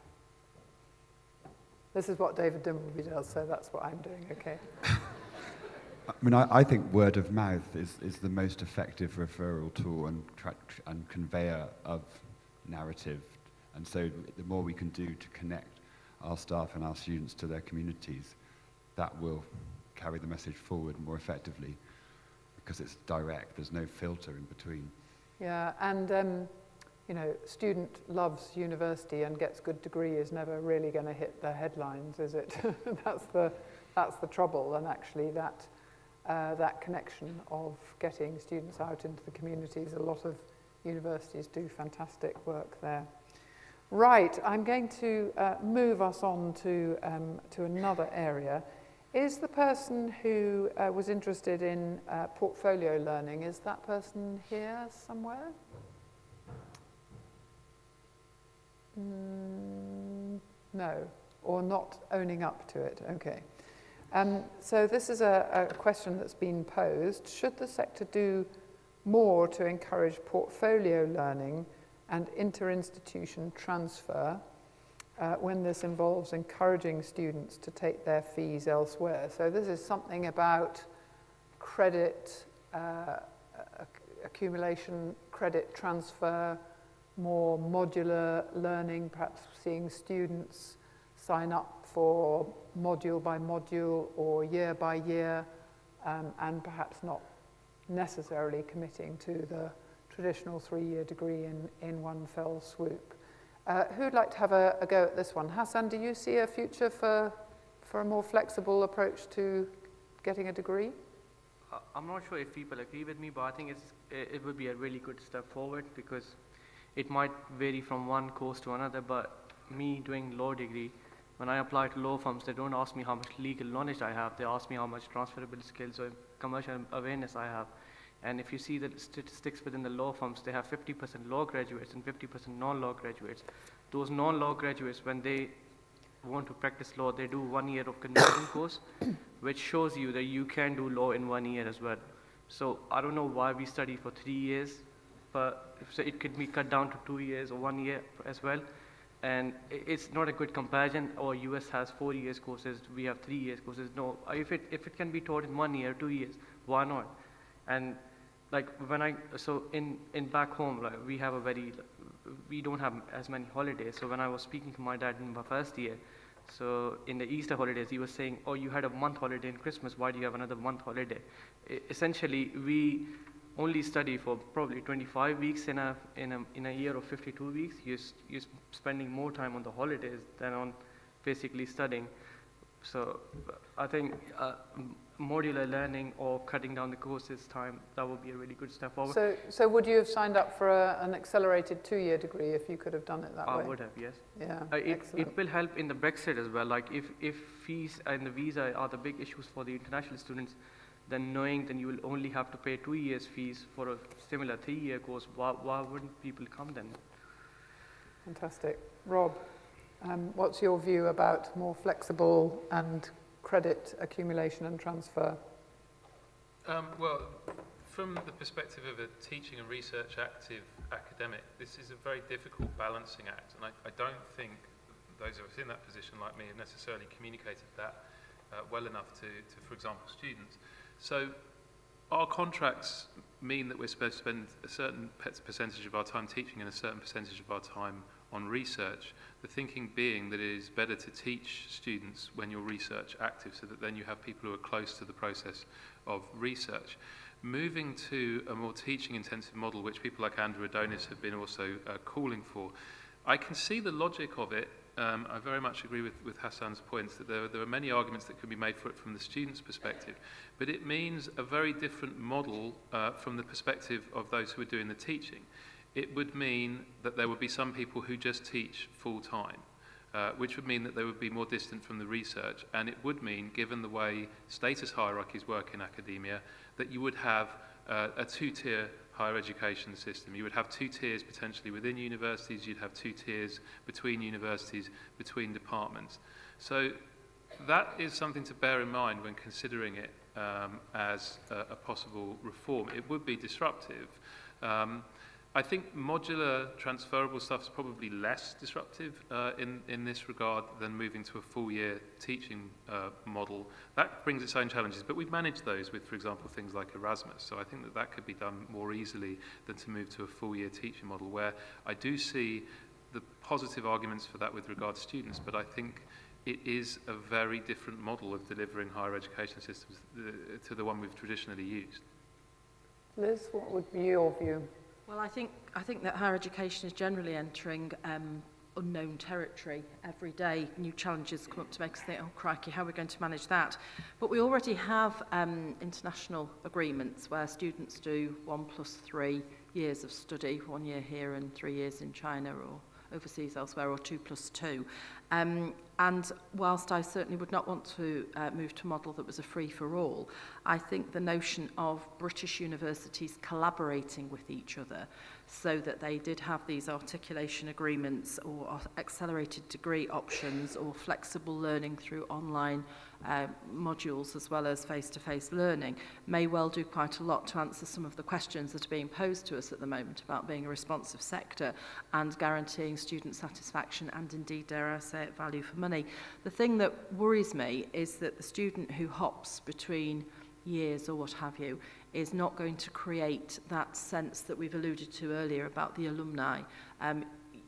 This is what David Dimbleby does, so that's what I'm doing, okay. I mean, I think word of mouth is the most effective referral tool and conveyor of narrative. And so the more we can do to connect our staff and our students to their communities, that will carry the message forward more effectively, because it's direct, there's no filter in between. Yeah, and student loves university and gets good degree is never really going to hit the headlines, is it? That's the trouble, and actually that connection of getting students out into the communities, a lot of universities do fantastic work there. Right, I'm going to move us on to another area. Is the person who was interested in portfolio learning, is that person here somewhere? No, or not owning up to it, okay. So this is a question that's been posed. Should the sector do more to encourage portfolio learning and inter-institution transfer when this involves encouraging students to take their fees elsewhere? So this is something about credit accumulation, credit transfer, more modular learning, perhaps seeing students sign up for module by module or year by year, and perhaps not necessarily committing to the traditional 3-year degree in one fell swoop. Who'd like to have a go at this one? Hassan, do you see a future for a more flexible approach to getting a degree? I'm not sure if people agree with me, but I think it would be a really good step forward, because it might vary from one course to another. But me doing law degree, when I apply to law firms, they don't ask me how much legal knowledge I have. They ask me how much transferable skills or commercial awareness I have. And if you see the statistics within the law firms, they have 50% law graduates and 50% non-law graduates. Those non-law graduates, when they want to practice law, they do 1 year of conversion course, which shows you that you can do law in 1 year as well. So I don't know why we study for 3 years, but so it could be cut down to 2 years or 1 year as well. And it's not a good comparison. Or US has 4 years courses, we have 3 years courses. No, if it can be taught in 1 year, 2 years, why not? And like in back home, like we don't have as many holidays. So when I was speaking to my dad in my first year, so in the Easter holidays, he was saying, "Oh, you had a month holiday in Christmas. Why do you have another month holiday?" Essentially, we only study for probably 25 weeks in a year of 52 weeks. You're spending more time on the holidays than on basically studying. So I think modular learning or cutting down the courses time, that would be a really good step forward. So would you have signed up for an accelerated 2-year degree if you could have done it that way? I would have, yes. Yeah, it will help in the Brexit as well. Like if fees and the visa are the big issues for the international students, then knowing then you will only have to pay 2 years fees for a similar 3-year course, why wouldn't people come then? Fantastic. Rob, what's your view about more flexible and credit accumulation and transfer? Well, from the perspective of a teaching and research active academic, this is a very difficult balancing act, and I don't think those of us in that position, like me, have necessarily communicated that well enough to, for example, students. So our contracts mean that we're supposed to spend a certain percentage of our time teaching and a certain percentage of our time on research. The thinking being that it is better to teach students when you're research active, so that then you have people who are close to the process of research. Moving to a more teaching intensive model, which people like Andrew Adonis have been also calling for, I can see the logic of it. I very much agree with Hassan's points that there are many arguments that can be made for it from the student's perspective, but it means a very different model from the perspective of those who are doing the teaching. It would mean that there would be some people who just teach full-time, which would mean that they would be more distant from the research, and it would mean, given the way status hierarchies work in academia, that you would have a two-tier higher education system. You would have two tiers potentially within universities, you'd have two tiers between universities, between departments. So that is something to bear in mind when considering it as a possible reform. It would be disruptive. I think modular transferable stuff is probably less disruptive in this regard than moving to a full-year teaching model. That brings its own challenges, but we've managed those with, for example, things like Erasmus. So I think that that could be done more easily than to move to a full-year teaching model, where I do see the positive arguments for that with regard to students, but I think it is a very different model of delivering higher education systems to the one we've traditionally used. Liz, what would be your view? Well, I think that higher education is generally entering unknown territory. Every day, new challenges come up to make us think, oh, crikey, how are we going to manage that? But we already have international agreements where students do 1+3 years of study, 1 year here and 3 years in China or overseas elsewhere, or 2+2. And whilst I certainly would not want to move to a model that was a free-for-all, I think the notion of British universities collaborating with each other so that they did have these articulation agreements or accelerated degree options or flexible learning through online modules as well as face-to-face learning may well do quite a lot to answer some of the questions that are being posed to us at the moment about being a responsive sector and guaranteeing student satisfaction and indeed, dare I say it, value for money. The thing that worries me is that the student who hops between years or what have you is not going to create that sense that we've alluded to earlier about the alumni.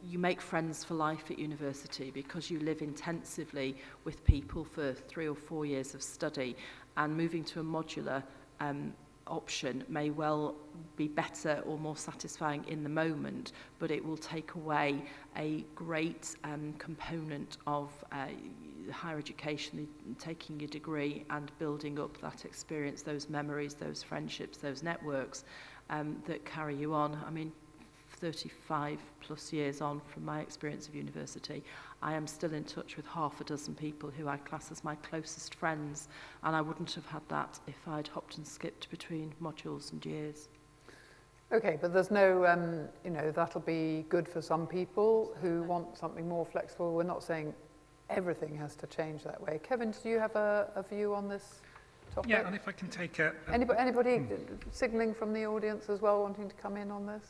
You make friends for life at university because you live intensively with people for 3 or 4 years of study, and moving to a modular option may well be better or more satisfying in the moment, but it will take away a great component of higher education, taking your degree and building up that experience, those memories, those friendships, those networks that carry you on. I mean, 35 plus years on from my experience of university, I am still in touch with half a dozen people who I class as my closest friends, and I wouldn't have had that if I'd hopped and skipped between modules and years. Okay, but there's no, that'll be good for some people who want something more flexible. We're not saying everything has to change that way. Kevin, do you have a view on this topic? Yeah, and if I can take Anybody signalling from the audience as well, wanting to come in on this?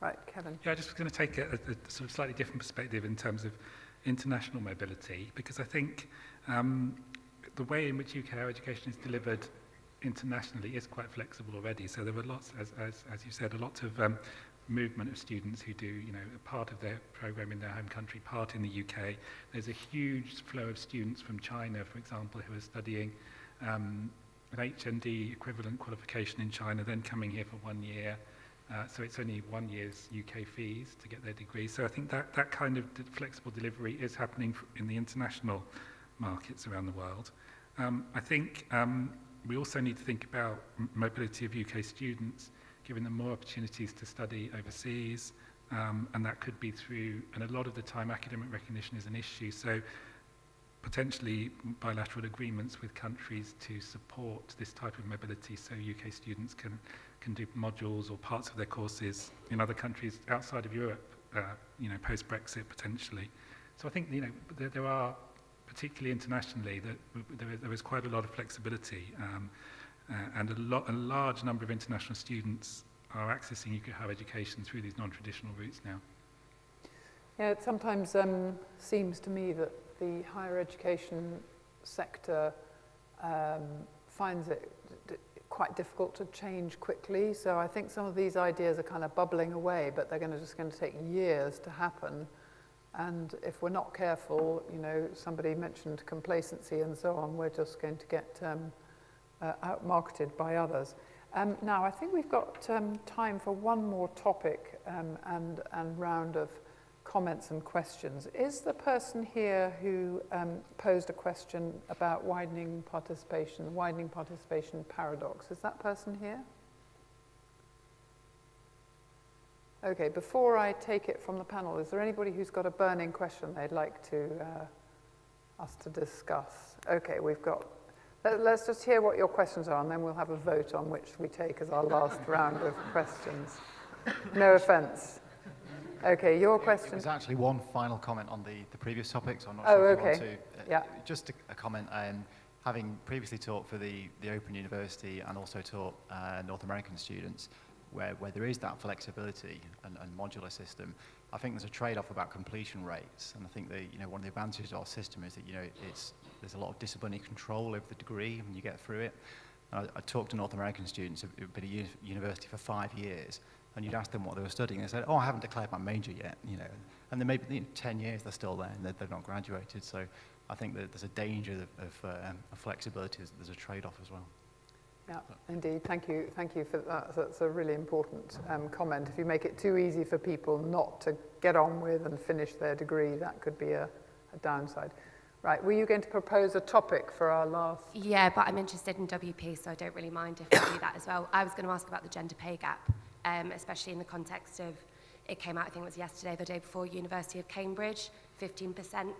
Right, Kevin. Yeah, I just was going to take a sort of slightly different perspective in terms of international mobility, because I think the way in which UK higher education is delivered internationally is quite flexible already. So there were lots, as you said, a lot of movement of students who do, a part of their program in their home country, part in the UK. There's a huge flow of students from China, for example, who are studying an HND equivalent qualification in China, then coming here for 1 year. So it's only 1 year's UK fees to get their degree. So I think that kind of flexible delivery is happening in the international markets around the world. I think we also need to think about mobility of UK students, giving them more opportunities to study overseas, and that could be through, and a lot of the time academic recognition is an issue, so potentially bilateral agreements with countries to support this type of mobility so UK students can do modules or parts of their courses in other countries outside of Europe, post-Brexit potentially. So I think, there are, particularly internationally, that there is quite a lot of flexibility. And a large number of international students are accessing UK higher education through these non-traditional routes now. Yeah, it sometimes seems to me that the higher education sector finds it quite difficult to change quickly. So I think some of these ideas are kind of bubbling away, but they're just going to take years to happen. And if we're not careful, you know, somebody mentioned complacency and so on, we're just going to get out-marketed by others. Now, I think we've got time for one more topic and round of comments and questions. Is the person here who posed a question about widening participation paradox, is that person here? Okay, before I take it from the panel, is there anybody who's got a burning question they'd like to us to discuss? Okay, we've got, let's just hear what your questions are and then we'll have a vote on which we take as our last round of questions. No offence. Okay, your question. There's actually one final comment on the previous topic, so I'm not sure if you want to. Yeah. Just a comment. Having previously taught for the Open University and also taught North American students, where there is that flexibility and modular system, I think there's a trade-off about completion rates. And I think one of the advantages of our system is that there's a lot of disciplinary control over the degree when you get through it. I talked to North American students who've been at university for 5 years. And you'd ask them what they were studying, and they said, "Oh, I haven't declared my major yet," you know. And then maybe 10 years they're still there, and they've not graduated. So I think that there's a danger of flexibility. There's a trade-off as well. Yeah, indeed. Thank you for that. That's a really important comment. If you make it too easy for people not to get on with and finish their degree, that could be a downside. Right, were you going to propose a topic for our last? Yeah, but I'm interested in WP, so I don't really mind if we do that as well. I was going to ask about the gender pay gap. Especially in the context of, it came out, I think it was yesterday, the day before, University of Cambridge, 15%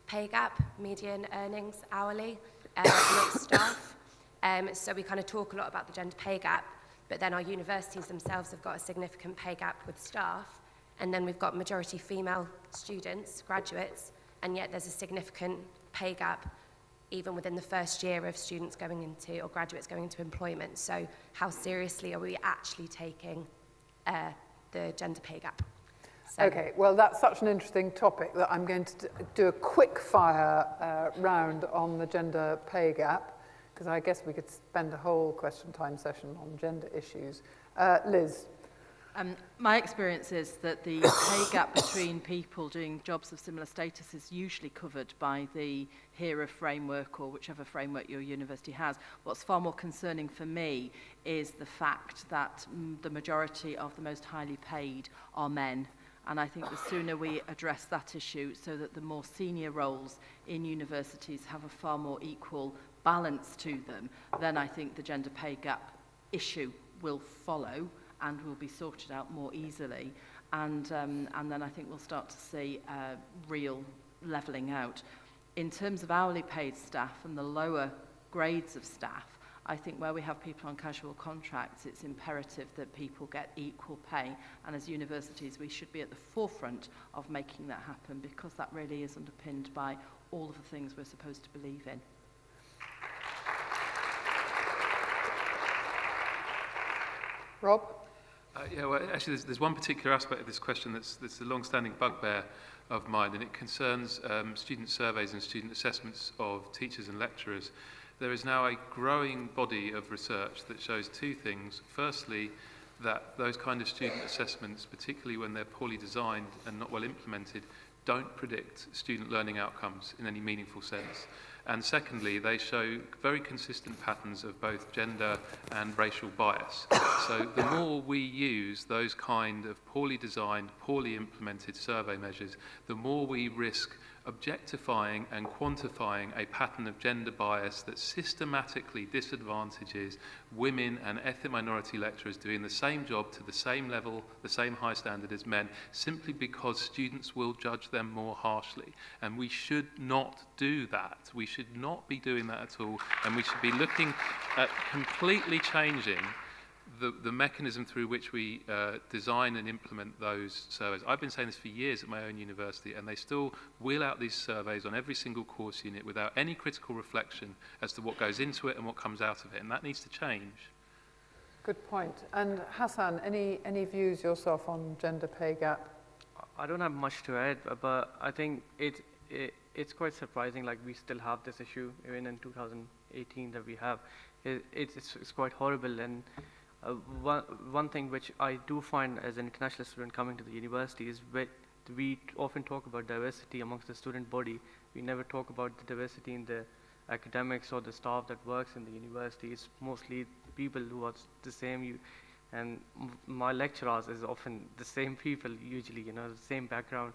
pay gap, median earnings hourly amongst staff. So we kind of talk a lot about the gender pay gap, but then our universities themselves have got a significant pay gap with staff, and then we've got majority female students, graduates, and yet there's a significant pay gap even within the first year of students going into, or graduates going into employment. So how seriously are we actually taking the gender pay gap? So. Okay, well, that's such an interesting topic that I'm going to do a quick fire round on the gender pay gap, because I guess we could spend a whole question time session on gender issues. Liz. My experience is that the pay gap between people doing jobs of similar status is usually covered by the HERA framework or whichever framework your university has. What's far more concerning for me is the fact that the majority of the most highly paid are men. And I think the sooner we address that issue so that the more senior roles in universities have a far more equal balance to them, then I think the gender pay gap issue will follow and will be sorted out more easily. And then I think we'll start to see real levelling out. In terms of hourly paid staff and the lower grades of staff, I think where we have people on casual contracts, it's imperative that people get equal pay. And as universities, we should be at the forefront of making that happen, because that really is underpinned by all of the things we're supposed to believe in. Rob? Yeah, well, actually, there's one particular aspect of this question that's a long-standing bugbear of mine, and it concerns student surveys and student assessments of teachers and lecturers. There is now a growing body of research that shows two things. Firstly, that those kind of student assessments, particularly when they're poorly designed and not well implemented, don't predict student learning outcomes in any meaningful sense. And secondly, they show very consistent patterns of both gender and racial bias. So the more we use those kind of poorly designed, poorly implemented survey measures, the more we risk objectifying and quantifying a pattern of gender bias that systematically disadvantages women and ethnic minority lecturers doing the same job to the same level, the same high standard as men, simply because students will judge them more harshly. And we should not do that. We should not be doing that at all. And we should be looking at completely changing the mechanism through which we design and implement those surveys. I've been saying this for years at my own university, and they still wheel out these surveys on every single course unit without any critical reflection as to what goes into it and what comes out of it, and that needs to change. Good point. And Hassan, any views yourself on gender pay gap? I don't have much to add, but I think it's quite surprising, like we still have this issue even in 2018 that we have. It's quite horrible, and one thing which I do find as an international student coming to the university is we often talk about diversity amongst the student body. We never talk about the diversity in the academics or the staff that works in the university. It's mostly people who are the same, and my lecturers is often the same people usually, you know, the same background.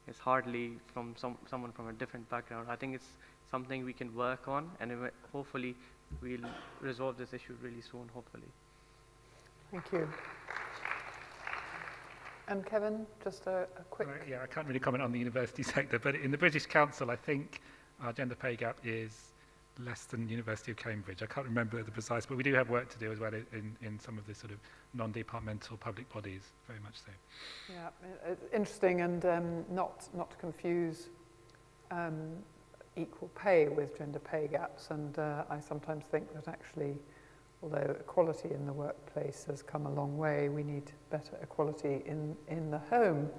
It's hardly from someone from a different background. I think it's something we can work on, and hopefully we'll resolve this issue really soon, hopefully. Thank you. And Kevin, just a quick... Yeah, I can't really comment on the university sector, but in the British Council, I think our gender pay gap is less than the University of Cambridge. I can't remember the precise, but we do have work to do as well in some of the sort of non-departmental public bodies, very much so. Yeah, it's interesting, and not to confuse equal pay with gender pay gaps, and I sometimes think that actually, although equality in the workplace has come a long way, we need better equality in the home,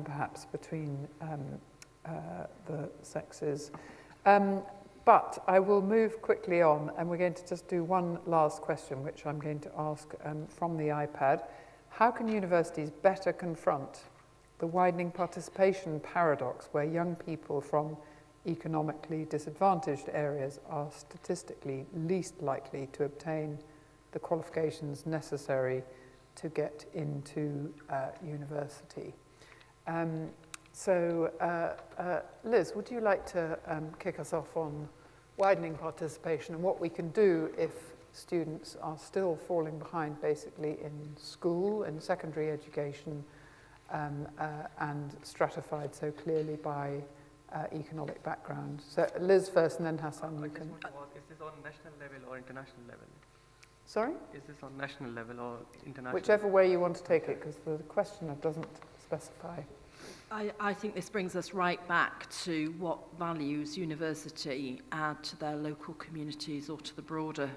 perhaps between the sexes. But I will move quickly on, and we're going to just do one last question, which I'm going to ask from the iPad. How can universities better confront the widening participation paradox where young people from economically disadvantaged areas are statistically least likely to obtain the qualifications necessary to get into university? Liz, would you like to kick us off on widening participation and what we can do if students are still falling behind basically in school, in secondary education, and stratified so clearly by economic background? So Liz first, and then Hassan, you can... Is this on national level or international level? Sorry? Is this on national level or international? Whichever way you want to take it, because the questioner doesn't specify. I think this brings us right back to what values university add to their local communities or to the broader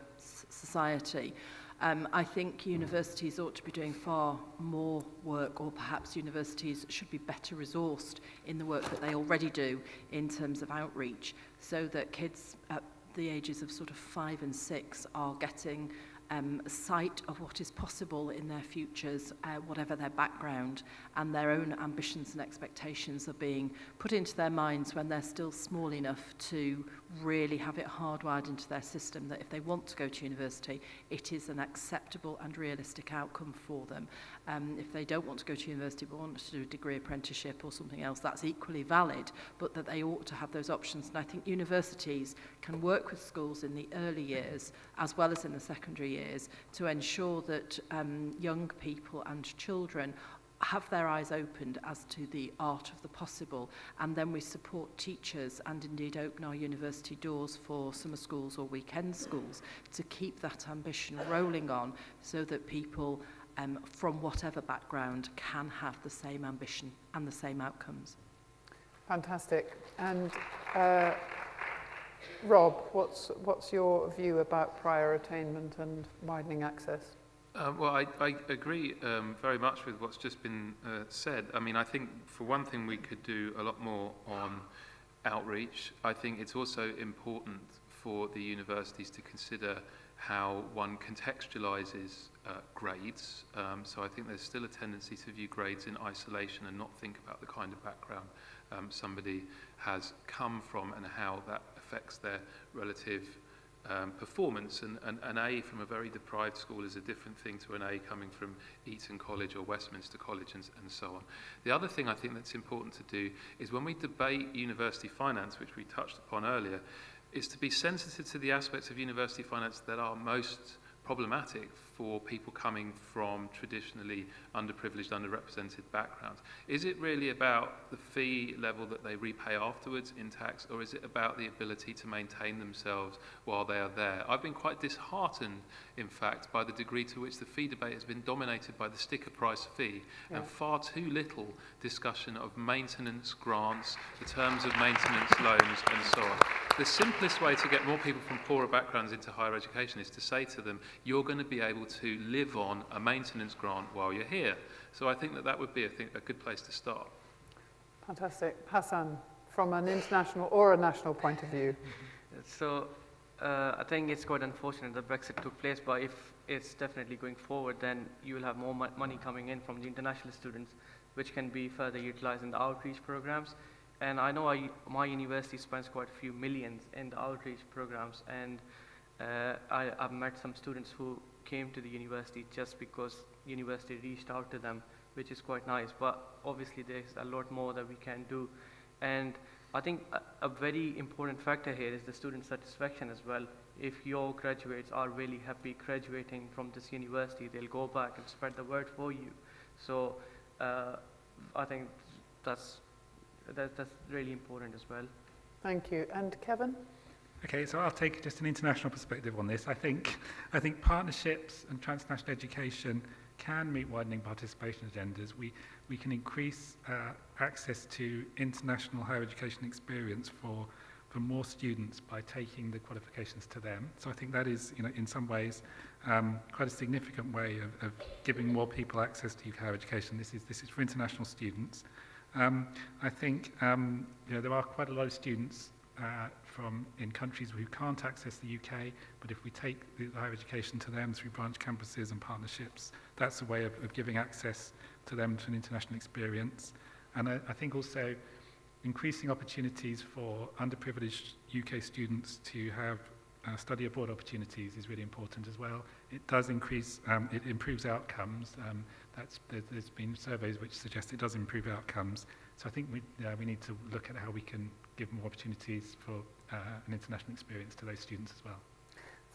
society. I think universities ought to be doing far more work, or perhaps universities should be better resourced in the work that they already do in terms of outreach, so that kids at the ages of sort of 5 and 6 are getting a sight of what is possible in their futures, whatever their background, and their own ambitions and expectations are being put into their minds when they're still small enough to really have it hardwired into their system that if they want to go to university, it is an acceptable and realistic outcome for them. If they don't want to go to university but want to do a degree apprenticeship or something else, that's equally valid, but that they ought to have those options. And I think universities can work with schools in the early years as well as in the secondary years to ensure that young people and children have their eyes opened as to the art of the possible, and then we support teachers and indeed open our university doors for summer schools or weekend schools to keep that ambition rolling on, so that people from whatever background can have the same ambition and the same outcomes. Fantastic. And Rob, what's your view about prior attainment and widening access? Well, I agree very much with what's just been said. I mean, I think for one thing we could do a lot more on outreach. I think it's also important for the universities to consider how one contextualizes grades. So I think there's still a tendency to view grades in isolation and not think about the kind of background somebody has come from and how that affects their relative performance. And an A from a very deprived school is a different thing to an A coming from Eton College or Westminster College and so on. The other thing I think that's important to do is when we debate university finance, which we touched upon earlier, is to be sensitive to the aspects of university finance that are most problematic for people coming from traditionally underprivileged, underrepresented backgrounds? Is it really about the fee level that they repay afterwards in tax, or is it about the ability to maintain themselves while they are there? I've been quite disheartened, in fact, by the degree to which the fee debate has been dominated by the sticker price fee and far too little discussion of maintenance grants, the terms of maintenance loans and so on. The simplest way to get more people from poorer backgrounds into higher education is to say to them, you're going to be able to live on a maintenance grant while you're here. So I think that would be, a good place to start. Fantastic. Hassan, from an international or a national point of view. So I think it's quite unfortunate that Brexit took place, but if it's definitely going forward, then you will have more money coming in from the international students, which can be further utilized in the outreach programs. And I know my university spends quite a few millions in the outreach programs, and I've met some students who came to the university just because university reached out to them, which is quite nice. But obviously there's a lot more that we can do. And I think a very important factor here is the student satisfaction as well. If your graduates are really happy graduating from this university, they'll go back and spread the word for you. So I think that's really important as well. Thank you. And Kevin? Okay, so I'll take just an international perspective on this. I think partnerships and transnational education can meet widening participation agendas. We can increase access to international higher education experience for more students by taking the qualifications to them. So I think that is, in some ways, quite a significant way of giving more people access to UK higher education. This is for international students. I think there are quite a lot of students in countries who can't access the UK, but if we take the higher education to them through branch campuses and partnerships, that's a way of giving access to them to an international experience. And I think also increasing opportunities for underprivileged UK students to have study abroad opportunities is really important as well. It does increase, it improves outcomes. There's been surveys which suggest it does improve outcomes. So I think we need to look at how we can give more opportunities for an international experience to those students as well.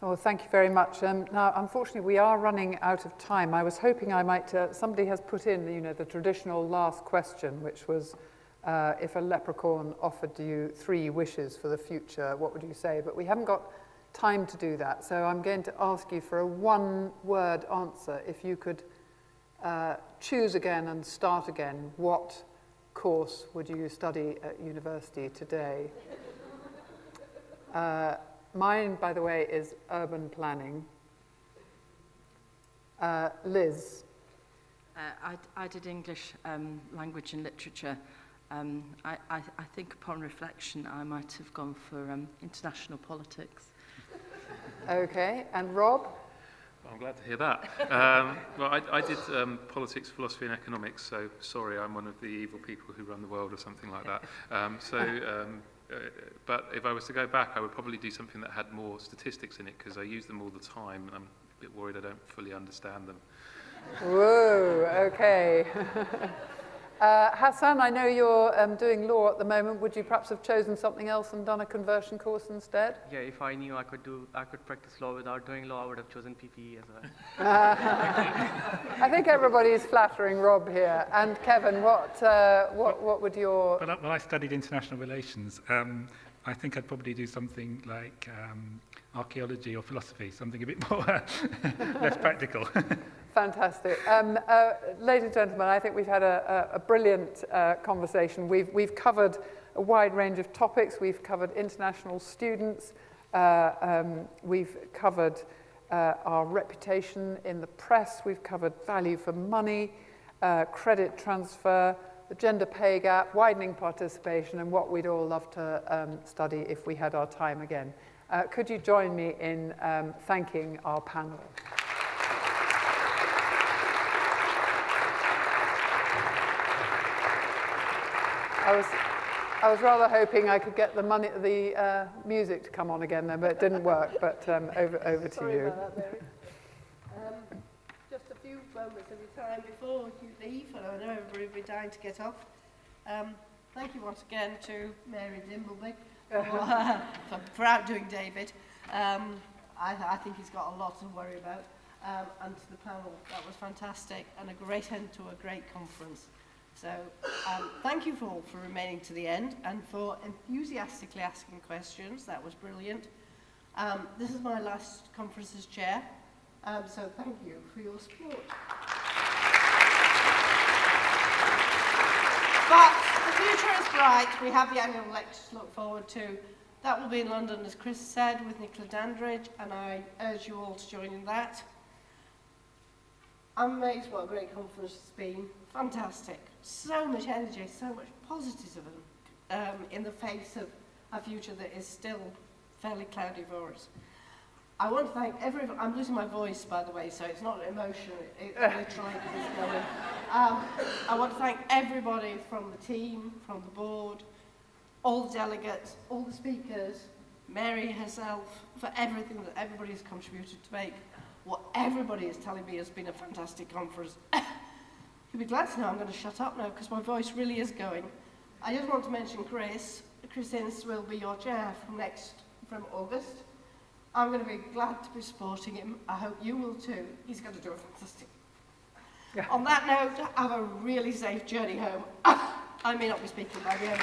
Well, thank you very much. Now, unfortunately, we are running out of time. I was hoping I might, somebody has put in, the traditional last question, which was, if a leprechaun offered you 3 wishes for the future, what would you say? But we haven't got time to do that. So I'm going to ask you for a 1-word answer. If you could choose again and start again, what course would you study at university today? Mine, by the way, is urban planning. Liz? I did English language and literature. I think upon reflection, I might have gone for international politics. Okay, and Rob? I'm glad to hear that. Well, I did politics, philosophy and economics, so sorry, I'm one of the evil people who run the world or something like that. But if I was to go back, I would probably do something that had more statistics in it, because I use them all the time, and I'm a bit worried I don't fully understand them. Whoa, okay. Hassan, I know you're doing law at the moment. Would you perhaps have chosen something else and done a conversion course instead? Yeah, if I knew I could practice law without doing law, I would have chosen PPE as well. I think everybody is flattering Rob here. And Kevin, what would your... Well, I studied international relations. I think I'd probably do something like archaeology or philosophy, something a bit more less practical. Fantastic. Ladies and gentlemen, I think we've had a brilliant conversation. We've covered a wide range of topics. We've covered international students. We've covered our reputation in the press. We've covered value for money, credit transfer, the gender pay gap, widening participation, and what we'd all love to study if we had our time again. Could you join me in thanking our panel? I was rather hoping I could get the music to come on again then, but it didn't work. But over to Sorry you. about that, Mary. Just a few moments of your time before you leave, and I know everybody will be dying to get off. Thank you once again to Mary Dimbleby for outdoing David. I think he's got a lot to worry about. and to the panel. That was fantastic and a great end to a great conference. So thank you all for remaining to the end and for enthusiastically asking questions. That was brilliant. This is my last conference as chair, so thank you for your support. But the future is bright. We have the annual lecture to look forward to. That will be in London, as Chris said, with Nicola Dandridge, and I urge you all to join in that. I'm amazed what a great conference it's been. Fantastic. So much energy, so much positivism in the face of a future that is still fairly cloudy for us. I want to thank everyone. I'm losing my voice, by the way, so it's not emotion, it's literally it's going. I want to thank everybody from the team, from the board, all the delegates, all the speakers, Mary herself, for everything that everybody has contributed to make what everybody is telling me has been a fantastic conference. You'll be glad to know I'm going to shut up now because my voice really is going. I just want to mention Chris. Chris Ince will be your chair from August. I'm going to be glad to be supporting him. I hope you will too. He's going to do a fantastic. Yeah. On that note, have a really safe journey home. I may not be speaking by the end.